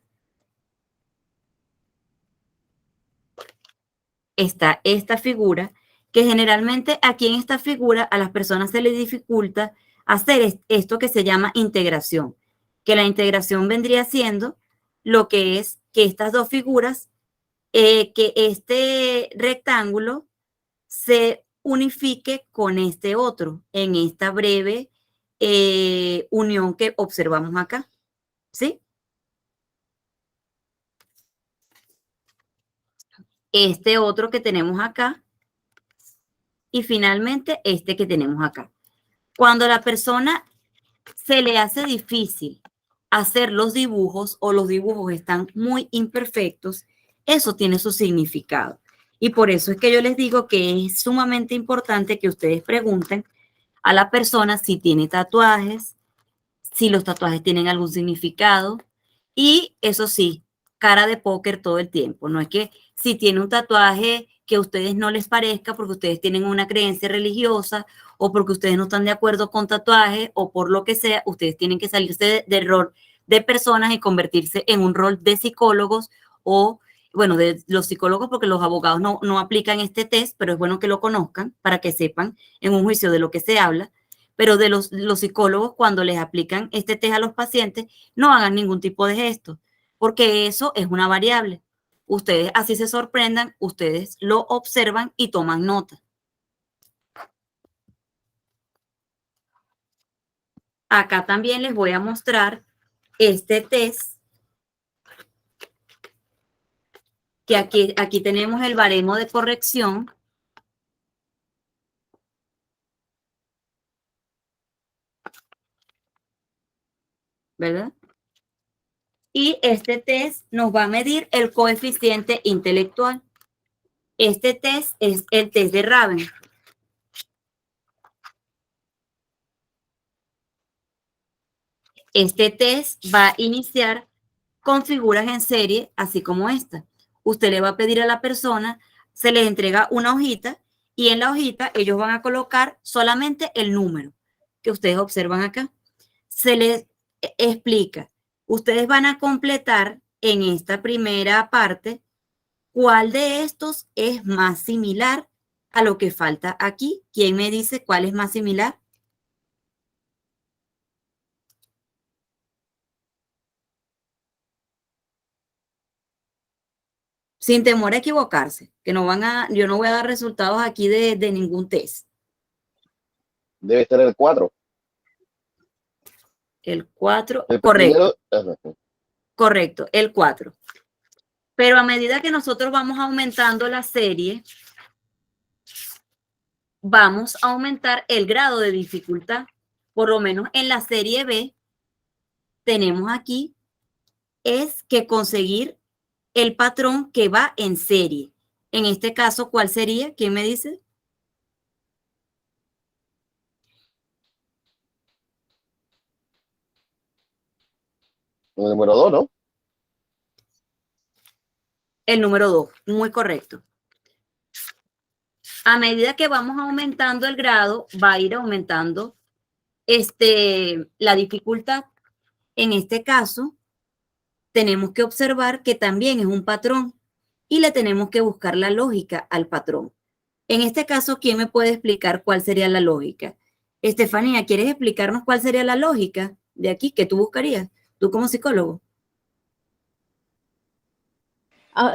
Está esta figura, que generalmente aquí en esta figura a las personas se les dificulta hacer esto que se llama integración, que la integración vendría siendo lo que es que estas dos figuras, que este rectángulo se unifique con este otro en esta breve unión que observamos acá, ¿sí? Este otro que tenemos acá y finalmente este que tenemos acá. Cuando a la persona se le hace difícil hacer los dibujos o los dibujos están muy imperfectos, eso tiene su significado. Y por eso es que yo les digo que es sumamente importante que ustedes pregunten a la persona si tiene tatuajes, si los tatuajes tienen algún significado y eso sí, cara de póker todo el tiempo. No es que si tiene un tatuaje que a ustedes no les parezca porque ustedes tienen una creencia religiosa o porque ustedes no están de acuerdo con tatuajes o por lo que sea, ustedes tienen que salirse del rol de personas y convertirse en un rol de psicólogos o, bueno, de los psicólogos porque los abogados no aplican este test, pero es bueno que lo conozcan para que sepan en un juicio de lo que se habla. Pero de los psicólogos, cuando les aplican este test a los pacientes, no hagan ningún tipo de gesto, porque eso es una variable. Ustedes así se sorprendan, ustedes lo observan y toman nota. Acá también les voy a mostrar este test, que aquí tenemos el baremo de corrección. ¿Verdad? Y este test nos va a medir el coeficiente intelectual. Este test es el test de Raven. Este test va a iniciar con figuras en serie, así como esta. Usted le va a pedir a la persona, se les entrega una hojita y en la hojita ellos van a colocar solamente el número que ustedes observan acá. Se les explica, ustedes van a completar en esta primera parte cuál de estos es más similar a lo que falta aquí. ¿Quién me dice cuál es más similar? Sin temor a equivocarse, que no van a, yo no voy a dar resultados aquí de ningún test. Debe ser el 4. El 4, El correcto, primero, ajá. correcto, el 4. Pero a medida que nosotros vamos aumentando la serie, vamos a aumentar el grado de dificultad. Por lo menos en la serie B, tenemos aquí, es que conseguir el patrón que va en serie. En este caso, ¿cuál sería? ¿Quién me dice? El número 2, ¿no? El número 2, muy correcto. A medida que vamos aumentando el grado, va a ir aumentando la dificultad. En este caso, tenemos que observar que también es un patrón y le tenemos que buscar la lógica al patrón. En este caso, ¿quién me puede explicar cuál sería la lógica? Estefanía, ¿quieres explicarnos cuál sería la lógica de aquí que tú buscarías, tú como psicólogo?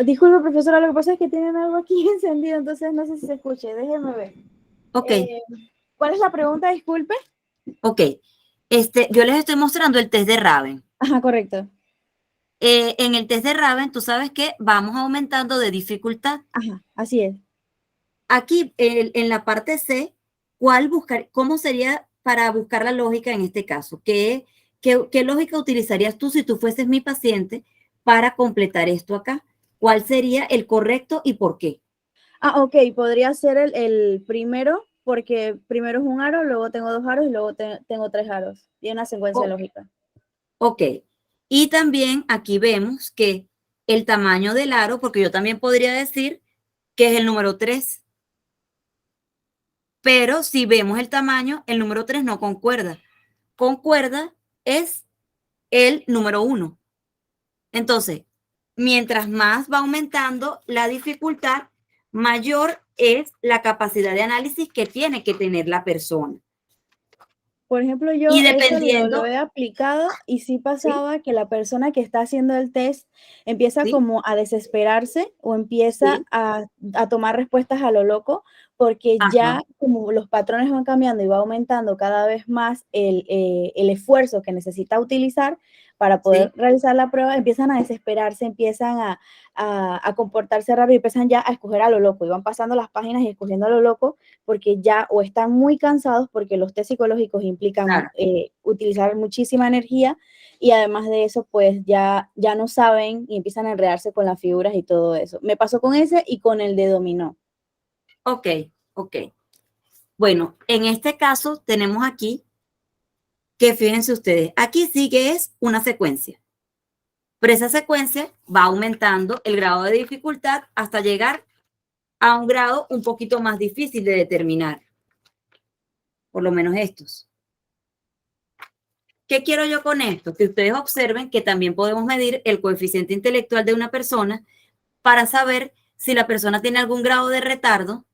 Disculpe, profesora, lo que pasa es que tienen algo aquí encendido, entonces no sé si se escuche. Déjeme ver. Ok, ¿Cuál es la pregunta? Disculpe. ok. Yo les estoy mostrando el test de Raven. Ajá, correcto. En el test de Raven, tú sabes que vamos aumentando de dificultad. Ajá, así es. Aquí, en la parte C, ¿cómo sería para buscar la lógica en este caso? ¿Qué lógica utilizarías tú si tú fueses mi paciente para completar esto acá? ¿Cuál sería el correcto y por qué? Ok, podría ser el primero, porque primero es un aro, luego tengo 2 aros y luego tengo 3 aros. Tiene una secuencia lógica. Ok. Y también aquí vemos que el tamaño del aro, porque yo también podría decir que es el número 3. Pero si vemos el tamaño, el número 3 no concuerda. Concuerda es el número 1. Entonces, mientras más va aumentando la dificultad, mayor es la capacidad de análisis que tiene que tener la persona. Por ejemplo, yo Y eso dependiendo, lo he aplicado y sí pasaba que la persona que está haciendo el test empieza ¿sí? como a desesperarse o empieza Sí. a tomar respuestas a lo loco, porque ya Ajá. como los patrones van cambiando y va aumentando cada vez más el esfuerzo que necesita utilizar para poder Sí. realizar la prueba, empiezan a desesperarse, empiezan a comportarse raro y empiezan ya a escoger a lo loco y van pasando las páginas y escogiendo a lo loco porque ya o están muy cansados porque los test psicológicos implican Claro. utilizar muchísima energía y además de eso pues ya no saben y empiezan a enredarse con las figuras y todo eso. Me pasó con ese y con el de dominó. Ok. Bueno, en este caso tenemos aquí que fíjense ustedes, aquí sí que es una secuencia. Pero esa secuencia va aumentando el grado de dificultad hasta llegar a un grado un poquito más difícil de determinar. Por lo menos estos. ¿Qué quiero yo con esto? Que ustedes observen que también podemos medir el coeficiente intelectual de una persona para saber si la persona tiene algún grado de retardo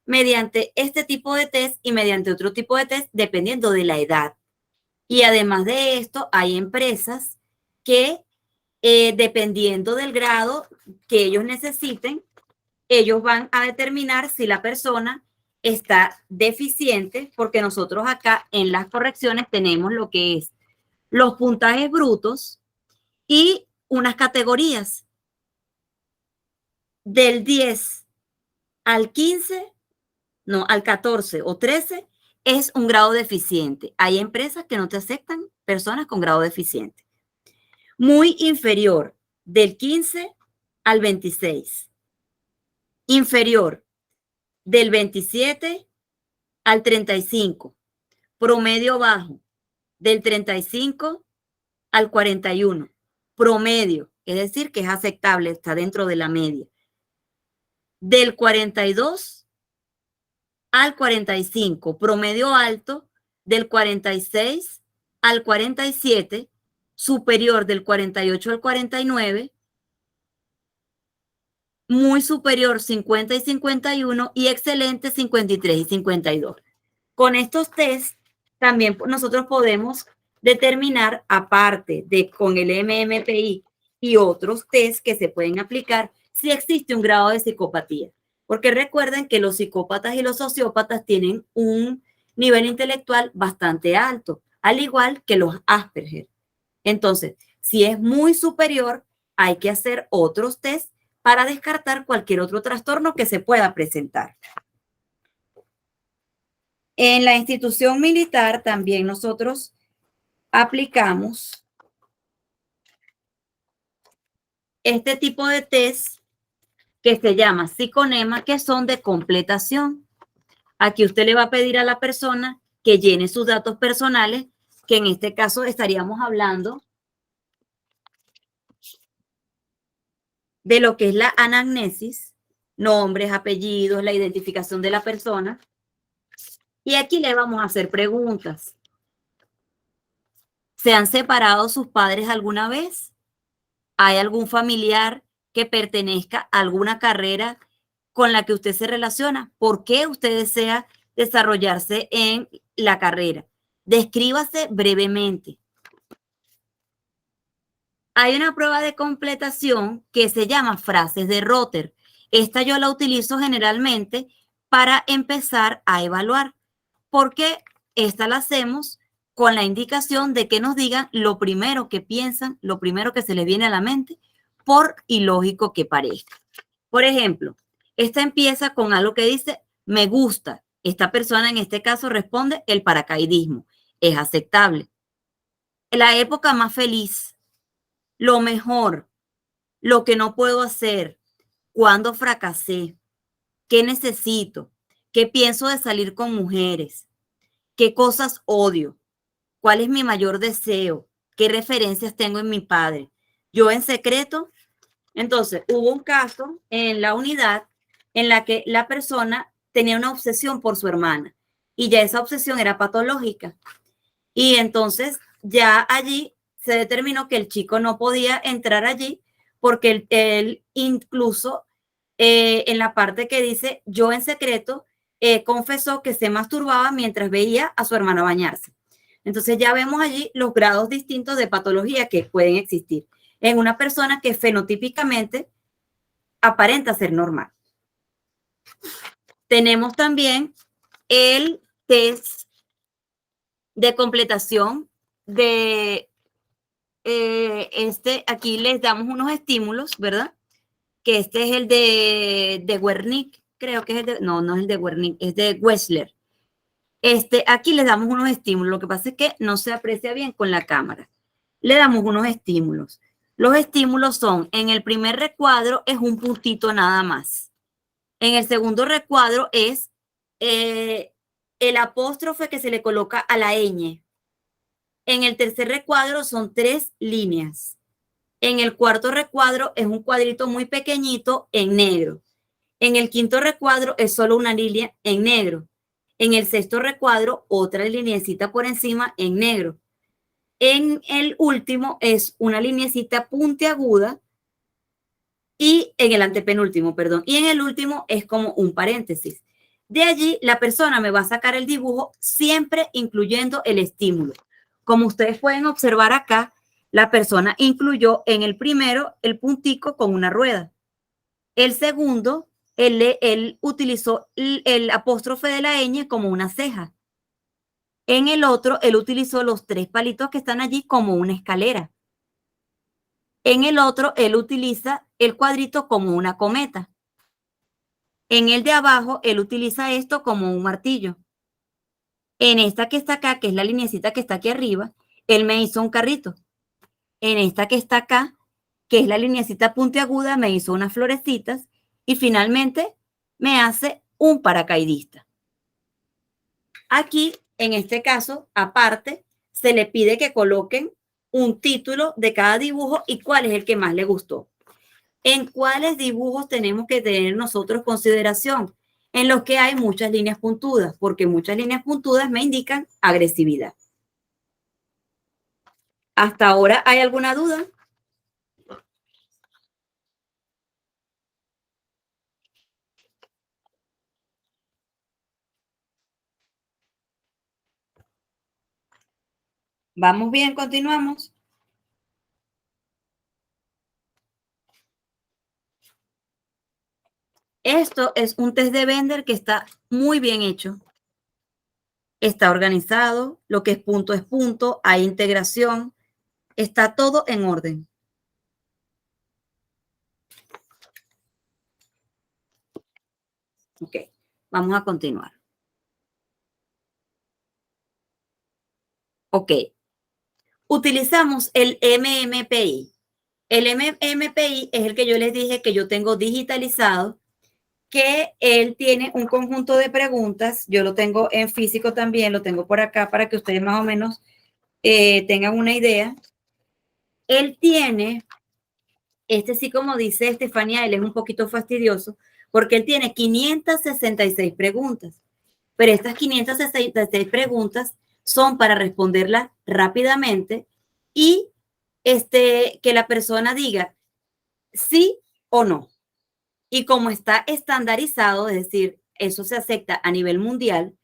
mediante este tipo de test y mediante otro tipo de test, dependiendo de la edad. Y además de esto, hay empresas que, dependiendo del grado que ellos necesiten, ellos van a determinar si la persona está deficiente, porque nosotros acá en las correcciones tenemos lo que es los puntajes brutos y unas categorías del 10 al 15, no, al 14 o 13 es un grado deficiente. Hay empresas que no te aceptan personas con grado deficiente. Muy inferior, del 15 al 26. Inferior, del 27 al 35. Promedio bajo, del 35 al 41. Promedio, es decir, que es aceptable, está dentro de la media. Del 42 al 45. Promedio alto, del 46 al 47. Superior, del 48 al 49. Muy superior 50 y 51 y excelente 53 y 52. Con estos test también nosotros podemos determinar, aparte de con el MMPI y otros test que se pueden aplicar, si existe un grado de psicopatía. Porque recuerden que los psicópatas y los sociópatas tienen un nivel intelectual bastante alto, al igual que los Asperger. Entonces, si es muy superior, hay que hacer otros test para descartar cualquier otro trastorno que se pueda presentar. En la institución militar también nosotros aplicamos este tipo de test que se llama psiconema, que son de completación. Aquí usted le va a pedir a la persona que llene sus datos personales, que en este caso estaríamos hablando de lo que es la anamnesis, nombres, apellidos, la identificación de la persona. Y aquí le vamos a hacer preguntas. ¿Se han separado sus padres alguna vez? ¿Hay algún familiar que pertenezca a alguna carrera con la que usted se relaciona? ¿Por qué usted desea desarrollarse en la carrera? Descríbase brevemente. Hay una prueba de completación que se llama frases de Rotter. Esta yo la utilizo generalmente para empezar a evaluar, porque esta la hacemos con la indicación de que nos digan lo primero que piensan, lo primero que se les viene a la mente, por ilógico que parezca. Por ejemplo, esta empieza con algo que dice, me gusta. Esta persona en este caso responde, el paracaidismo. Es aceptable. La época más feliz, lo mejor, lo que no puedo hacer, cuándo fracasé, qué necesito, qué pienso de salir con mujeres, qué cosas odio, cuál es mi mayor deseo, qué referencias tengo en mi padre. Yo en secreto. Entonces, hubo un caso en la unidad en la que la persona tenía una obsesión por su hermana y ya esa obsesión era patológica. Y entonces ya allí se determinó que el chico no podía entrar allí porque él incluso en la parte que dice yo en secreto confesó que se masturbaba mientras veía a su hermana bañarse. Entonces ya vemos allí los grados distintos de patología que pueden existir en una persona que fenotípicamente aparenta ser normal. Tenemos también el test de completación de aquí les damos unos estímulos, ¿verdad? Que este es el de Wernicke, creo que es el de, no es el de Wernicke, es de Wechsler. Aquí les damos unos estímulos, lo que pasa es que no se aprecia bien con la cámara. Le damos unos estímulos. Los estímulos son, en el primer recuadro es un puntito nada más. En el segundo recuadro es el apóstrofe que se le coloca a la ñ. En el tercer recuadro son 3 líneas. En el cuarto recuadro es un cuadrito muy pequeñito en negro. En el quinto recuadro es solo una línea en negro. En el sexto recuadro, otra lineecita por encima en negro. En el último es una lineecita puntiaguda y en el antepenúltimo, perdón. Y en el último es como un paréntesis. De allí, la persona me va a sacar el dibujo siempre incluyendo el estímulo. Como ustedes pueden observar acá, la persona incluyó en el primero el puntico con una rueda. El segundo, él utilizó el apóstrofe de la ñ como una ceja. En el otro, él utilizó los 3 palitos que están allí como una escalera. En el otro, él utiliza el cuadrito como una cometa. En el de abajo, él utiliza esto como un martillo. En esta que está acá, que es la lineecita que está aquí arriba, él me hizo un carrito. En esta que está acá, que es la lineecita puntiaguda, me hizo unas florecitas y finalmente me hace un paracaidista. Aquí, en este caso, aparte, se le pide que coloquen un título de cada dibujo y cuál es el que más le gustó. ¿En cuáles dibujos tenemos que tener nosotros consideración? En los que hay muchas líneas puntudas, porque muchas líneas puntudas me indican agresividad. ¿Hasta ahora hay alguna duda? ¿Vamos bien? ¿Continuamos? Esto es un test de Bender que está muy bien hecho. está organizado, lo que es punto, hay integración, está todo en orden. Ok, vamos a continuar. Ok, utilizamos el MMPI. El MMPI es el que yo les dije que yo tengo digitalizado, que él tiene un conjunto de preguntas. Yo lo tengo en físico también, lo tengo por acá para que ustedes más o menos tengan una idea. Él tiene, sí, como dice Estefanía, él es un poquito fastidioso porque él tiene 566 preguntas, pero estas 566 preguntas son para responderlas rápidamente y que la persona diga sí o no. Y como está estandarizado, es decir, eso se acepta a nivel mundial,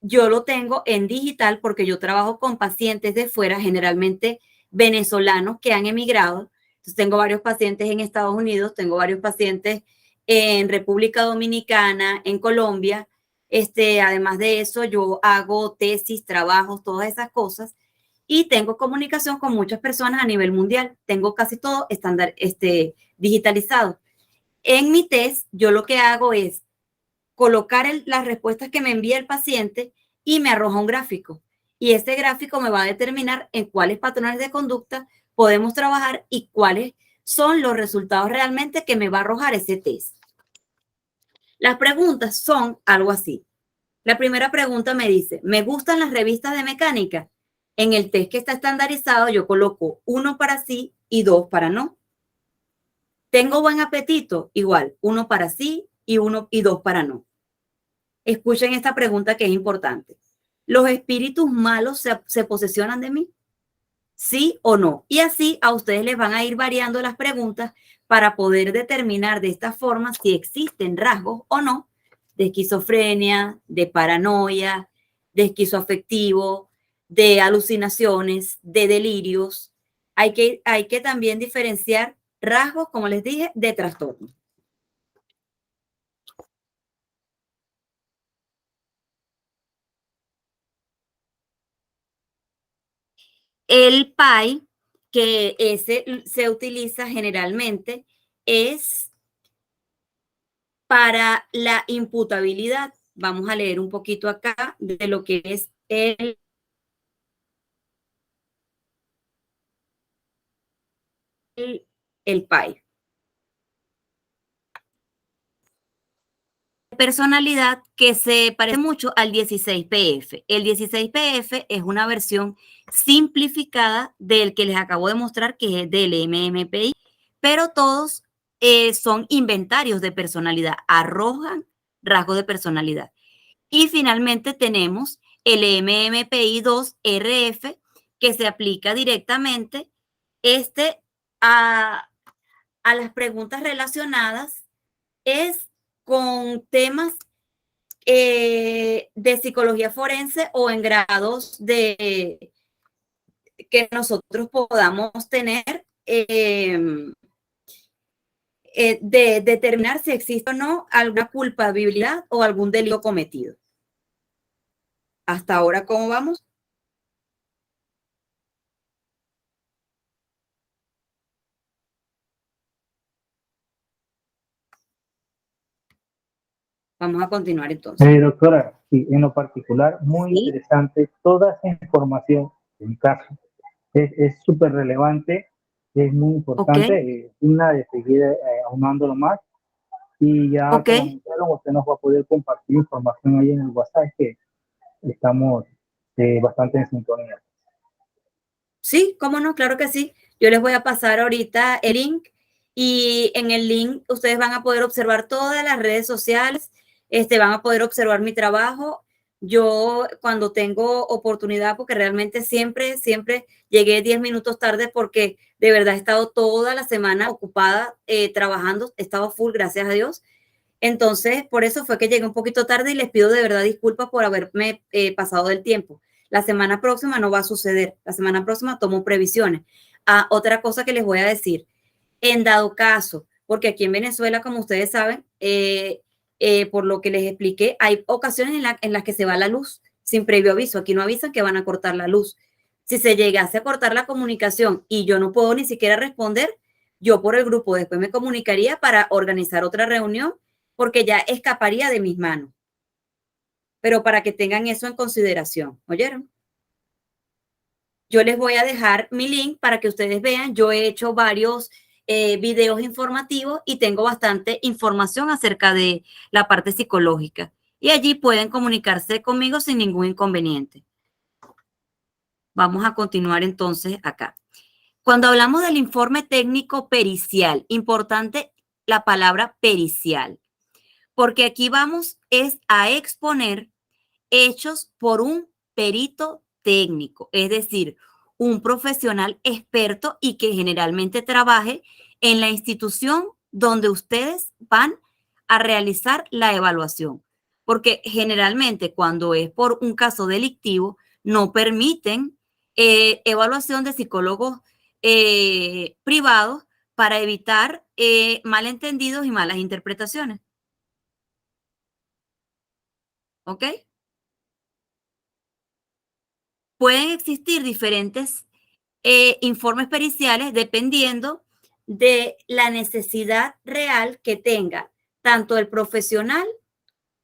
yo lo tengo en digital porque yo trabajo con pacientes de fuera, generalmente venezolanos que han emigrado. Entonces tengo varios pacientes en Estados Unidos, tengo varios pacientes en República Dominicana, en Colombia. Además de eso, yo hago tesis, trabajos, todas esas cosas. Y tengo comunicación con muchas personas a nivel mundial. Tengo casi todo digitalizado. En mi test, yo lo que hago es colocar las respuestas que me envía el paciente y me arroja un gráfico. Y ese gráfico me va a determinar en cuáles patrones de conducta podemos trabajar y cuáles son los resultados realmente que me va a arrojar ese test. Las preguntas son algo así. La primera pregunta me dice, ¿me gustan las revistas de mecánica? En el test que está estandarizado yo coloco 1 para sí y 2 para no. ¿Tengo buen apetito? Igual, 1 para sí y 2 para no. Escuchen esta pregunta que es importante. ¿Los espíritus malos se posesionan de mí? ¿Sí o no? Y así a ustedes les van a ir variando las preguntas para poder determinar de esta forma si existen rasgos o no de esquizofrenia, de paranoia, de esquizoafectivo, de alucinaciones, de delirios. Hay que también diferenciar rasgos, como les dije, de trastorno. El PAI, que ese se utiliza generalmente, es para la imputabilidad. Vamos a leer un poquito acá de lo que es el PAI. Personalidad que se parece mucho al 16PF. El 16PF es una versión simplificada del que les acabo de mostrar, que es del MMPI, pero todos son inventarios de personalidad, arrojan rasgos de personalidad. Y finalmente tenemos el MMPI-2-RF, que se aplica directamente a las preguntas relacionadas con temas de psicología forense o en grados que nosotros podamos tener de determinar si existe o no alguna culpabilidad o algún delito cometido. Hasta ahora, ¿cómo vamos? Vamos a continuar entonces. Doctora, sí, en lo particular, muy interesante toda esa información en caso. Es súper relevante, es muy importante. Una de seguir aunándolo más. Y ya como anunciaron, usted nos va a poder compartir información ahí en el WhatsApp, que estamos bastante en sintonía. Sí, cómo no, claro que sí. Yo les voy a pasar ahorita el link y en el link ustedes van a poder observar todas las redes sociales, van a poder observar mi trabajo. Yo cuando tengo oportunidad, porque realmente siempre llegué 10 minutos tarde porque de verdad he estado toda la semana ocupada trabajando, he estado full, gracias a Dios. Entonces, por eso fue que llegué un poquito tarde y les pido de verdad disculpas por haberme pasado del tiempo. La semana próxima no va a suceder. La semana próxima tomo previsiones. Otra cosa que les voy a decir, en dado caso, porque aquí en Venezuela, como ustedes saben, por lo que les expliqué, hay ocasiones en las que se va la luz, sin previo aviso. Aquí no avisan que van a cortar la luz. Si se llegase a cortar la comunicación y yo no puedo ni siquiera responder, yo por el grupo después me comunicaría para organizar otra reunión porque ya escaparía de mis manos. Pero para que tengan eso en consideración, ¿oyeron? Yo les voy a dejar mi link para que ustedes vean. Yo he hecho varios videos informativos y tengo bastante información acerca de la parte psicológica. Y allí pueden comunicarse conmigo sin ningún inconveniente. Vamos a continuar entonces acá. Cuando hablamos del informe técnico pericial, importante la palabra pericial, porque aquí vamos a exponer hechos por un perito técnico, es decir, un profesional experto y que generalmente trabaje en la institución donde ustedes van a realizar la evaluación. Porque generalmente cuando es por un caso delictivo, no permiten evaluación de psicólogos privados para evitar malentendidos y malas interpretaciones. ¿Ok? Pueden existir diferentes informes periciales dependiendo de la necesidad real que tenga tanto el profesional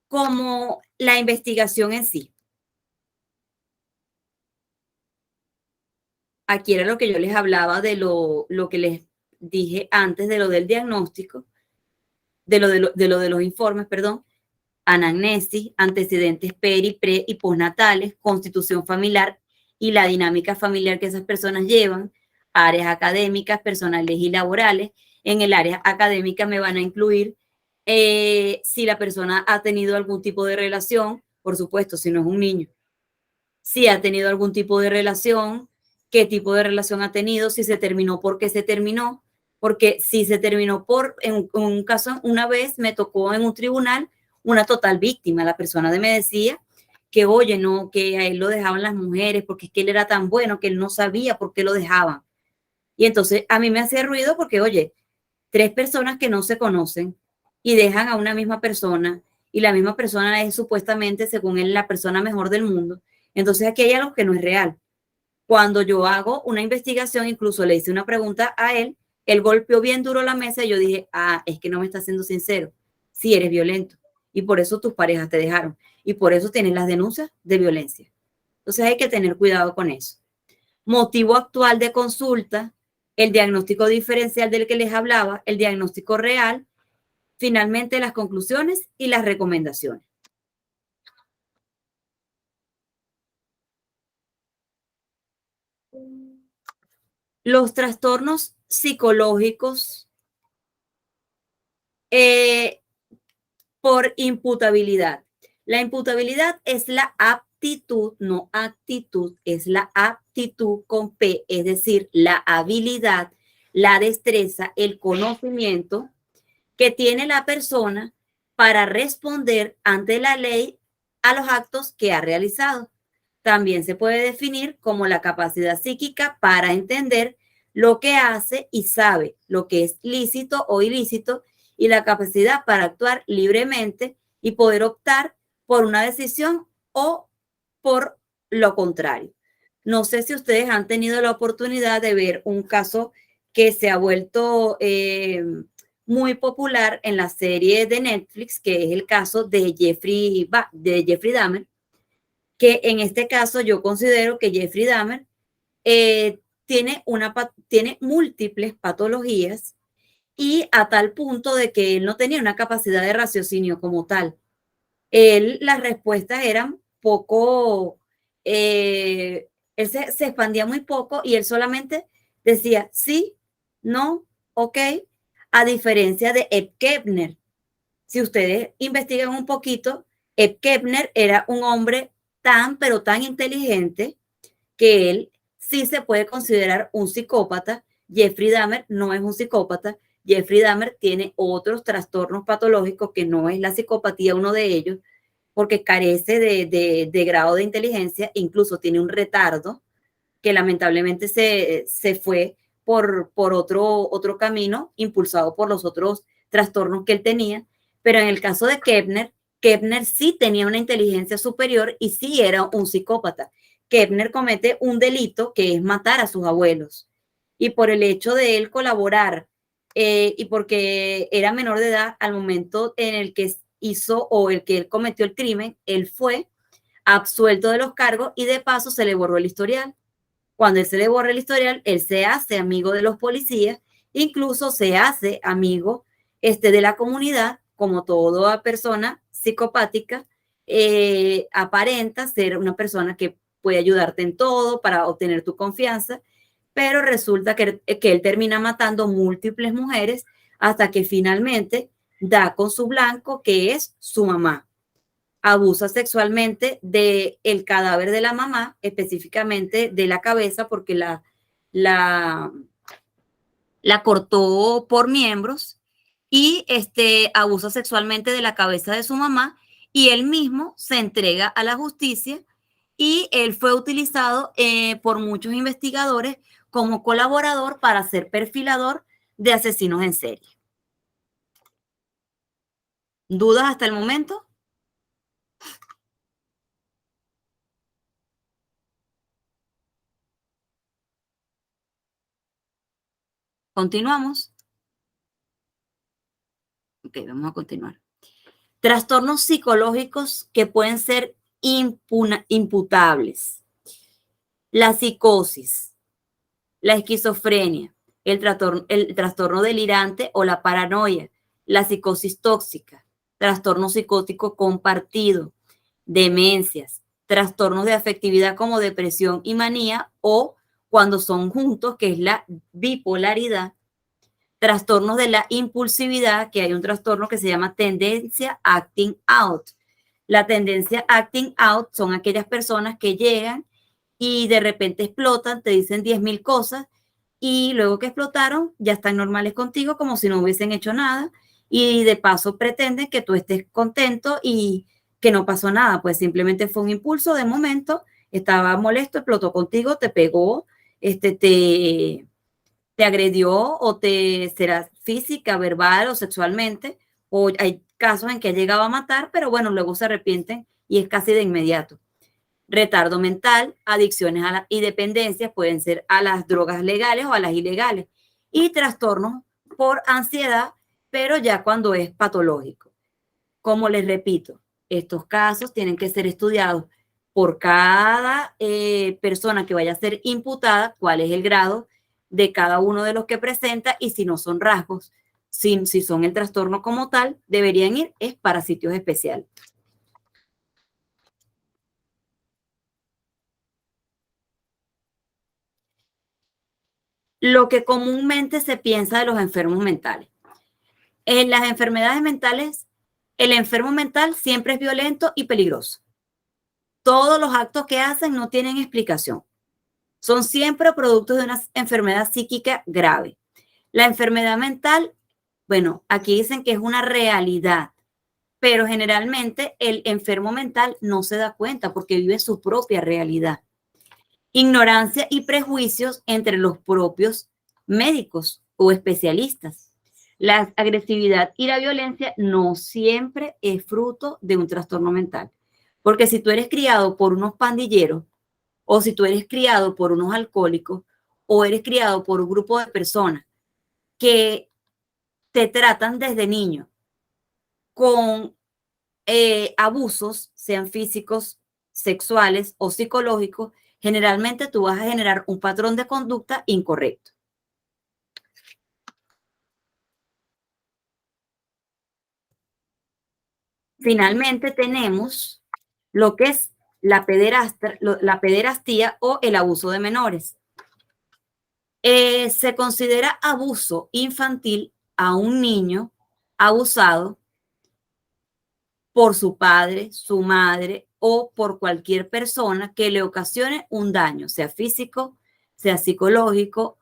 como la investigación en sí. Aquí era lo que yo les hablaba de lo que les dije antes de lo del diagnóstico, de lo de los informes, perdón. Anamnesis, antecedentes peri, pre y postnatales, constitución familiar y la dinámica familiar que esas personas llevan, áreas académicas, personales y laborales. En el área académica me van a incluir si la persona ha tenido algún tipo de relación, por supuesto, si no es un niño, si ha tenido algún tipo de relación, qué tipo de relación ha tenido, si se terminó, por qué se terminó, porque si se terminó en un caso, una vez me tocó en un tribunal una total víctima, la persona me decía que, oye, no, que a él lo dejaban las mujeres porque es que él era tan bueno que él no sabía por qué lo dejaban. Y entonces a mí me hacía ruido porque, oye, 3 personas que no se conocen y dejan a una misma persona y la misma persona es supuestamente, según él, la persona mejor del mundo. Entonces aquí hay algo que no es real. Cuando yo hago una investigación, incluso le hice una pregunta a él, él golpeó bien duro la mesa y yo dije, es que no me está siendo sincero. Sí, eres violento. Y por eso tus parejas te dejaron. Y por eso tienes las denuncias de violencia. Entonces hay que tener cuidado con eso. Motivo actual de consulta, el diagnóstico diferencial del que les hablaba, el diagnóstico real, finalmente las conclusiones y las recomendaciones. Los trastornos psicológicos por imputabilidad. La imputabilidad es la aptitud, no actitud, es la aptitud con P, es decir, la habilidad, la destreza, el conocimiento que tiene la persona para responder ante la ley a los actos que ha realizado. También se puede definir como la capacidad psíquica para entender lo que hace y sabe lo que es lícito o ilícito y la capacidad para actuar libremente y poder optar por una decisión o por lo contrario. No sé si ustedes han tenido la oportunidad de ver un caso que se ha vuelto muy popular en la serie de Netflix, que es el caso de Jeffrey Dahmer, que en este caso yo considero que Jeffrey Dahmer tiene múltiples patologías y a tal punto de que él no tenía una capacidad de raciocinio como tal. Las respuestas eran poco, él se expandía muy poco y él solamente decía sí, no, ok, a diferencia de Ed Kepner. Si ustedes investigan un poquito, Ed Kepner era un hombre pero tan inteligente que él sí se puede considerar un psicópata. Jeffrey Dahmer no es un psicópata. Jeffrey Dahmer tiene otros trastornos patológicos que no es la psicopatía uno de ellos, porque carece de grado de inteligencia, incluso tiene un retardo que lamentablemente se fue por otro camino impulsado por los otros trastornos que él tenía. Pero en el caso de Kepner Kepner sí tenía una inteligencia superior y sí era un psicópata. Kepner comete un delito que es matar a sus abuelos. Y por el hecho de él colaborar y porque era menor de edad al momento en el que hizo o el que él cometió el crimen, él fue absuelto de los cargos y de paso se le borró el historial. Cuando él se le borra el historial, él se hace amigo de los policías, incluso se hace amigo de la comunidad, como toda persona psicopática, aparenta ser una persona que puede ayudarte en todo para obtener tu confianza, pero resulta que él termina matando múltiples mujeres hasta que finalmente da con su blanco, que es su mamá. Abusa sexualmente del cadáver de la mamá, específicamente de la cabeza, porque la cortó por miembros, y abusa sexualmente de la cabeza de su mamá, y él mismo se entrega a la justicia, y él fue utilizado por muchos investigadores como colaborador para ser perfilador de asesinos en serie. ¿Dudas hasta el momento? Continuamos. Ok, vamos a continuar. Trastornos psicológicos que pueden ser imputables. La psicosis, la esquizofrenia, el trastorno delirante o la paranoia, la psicosis tóxica, trastorno psicótico compartido, demencias, trastornos de afectividad como depresión y manía o cuando son juntos, que es la bipolaridad, trastornos de la impulsividad, que hay un trastorno que se llama tendencia acting out. La tendencia acting out son aquellas personas que llegan y de repente explotan, te dicen 10,000 cosas y luego que explotaron ya están normales contigo como si no hubiesen hecho nada y de paso pretenden que tú estés contento y que no pasó nada, pues simplemente fue un impulso de momento, estaba molesto, explotó contigo, te pegó, te agredió o te será física, verbal o sexualmente, o hay casos en que ha llegado a matar, pero bueno, luego se arrepienten y es casi de inmediato. Retardo mental, adicciones y dependencias pueden ser a las drogas legales o a las ilegales y trastornos por ansiedad, pero ya cuando es patológico. Como les repito, estos casos tienen que ser estudiados por cada persona que vaya a ser imputada, cuál es el grado de cada uno de los que presenta y si no son rasgos, si son el trastorno como tal, deberían ir es para sitios especiales. Lo que comúnmente se piensa de los enfermos mentales. En las enfermedades mentales, el enfermo mental siempre es violento y peligroso. Todos los actos que hacen no tienen explicación. Son siempre productos de una enfermedad psíquica grave. La enfermedad mental, bueno, aquí dicen que es una realidad, pero generalmente el enfermo mental no se da cuenta porque vive su propia realidad. Ignorancia y prejuicios entre los propios médicos o especialistas. La agresividad y la violencia no siempre es fruto de un trastorno mental, porque si tú eres criado por unos pandilleros, o si tú eres criado por unos alcohólicos, o eres criado por un grupo de personas que te tratan desde niño con abusos, sean físicos, sexuales o psicológicos, generalmente tú vas a generar un patrón de conducta incorrecto. Finalmente tenemos lo que es la pederastía o el abuso de menores. Se considera abuso infantil a un niño abusado por su padre, su madre o por cualquier persona que le ocasione un daño, sea físico, sea psicológico,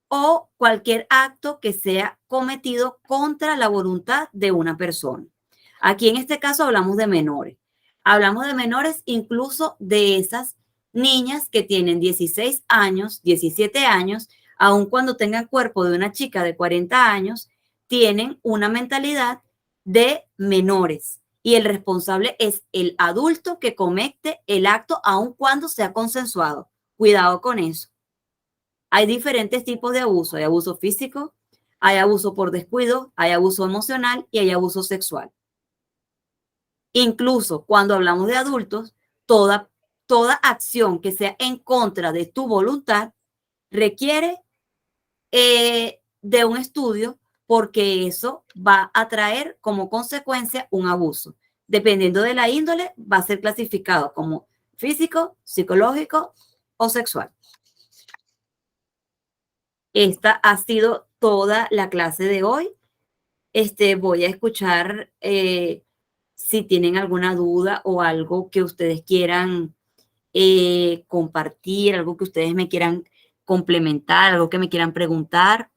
o cualquier acto que sea cometido contra la voluntad de una persona. Aquí en este caso hablamos de menores. Hablamos de menores incluso de esas niñas que tienen 16 años, 17 años, aun cuando tengan cuerpo de una chica de 40 años, tienen una mentalidad de menores y el responsable es el adulto que comete el acto aun cuando sea consensuado. Cuidado con eso. Hay diferentes tipos de abuso. Hay abuso físico, hay abuso por descuido, hay abuso emocional y hay abuso sexual. Incluso cuando hablamos de adultos, toda acción que sea en contra de tu voluntad requiere de un estudio, porque eso va a traer como consecuencia un abuso. Dependiendo de la índole, va a ser clasificado como físico, psicológico o sexual. Esta ha sido toda la clase de hoy. Voy a escuchar si tienen alguna duda o algo que ustedes quieran compartir, algo que ustedes me quieran complementar, algo que me quieran preguntar.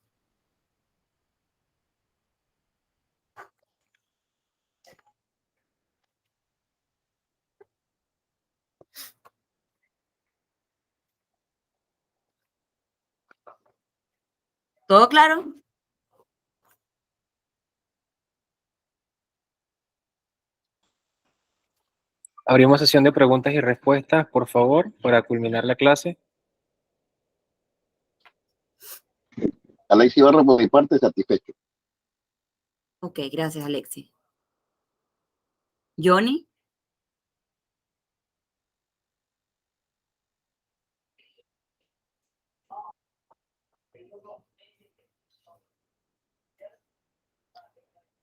¿Todo claro? Abrimos sesión de preguntas y respuestas, por favor, para culminar la clase. Alexis Ibarra, por mi parte, satisfecho. Ok, gracias, Alexis. Johnny.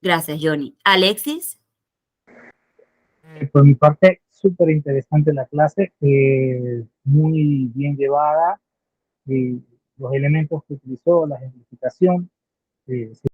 Gracias, Johnny. Alexis. Por mi parte, súper interesante la clase, muy bien llevada, los elementos que utilizó, la ejemplificación,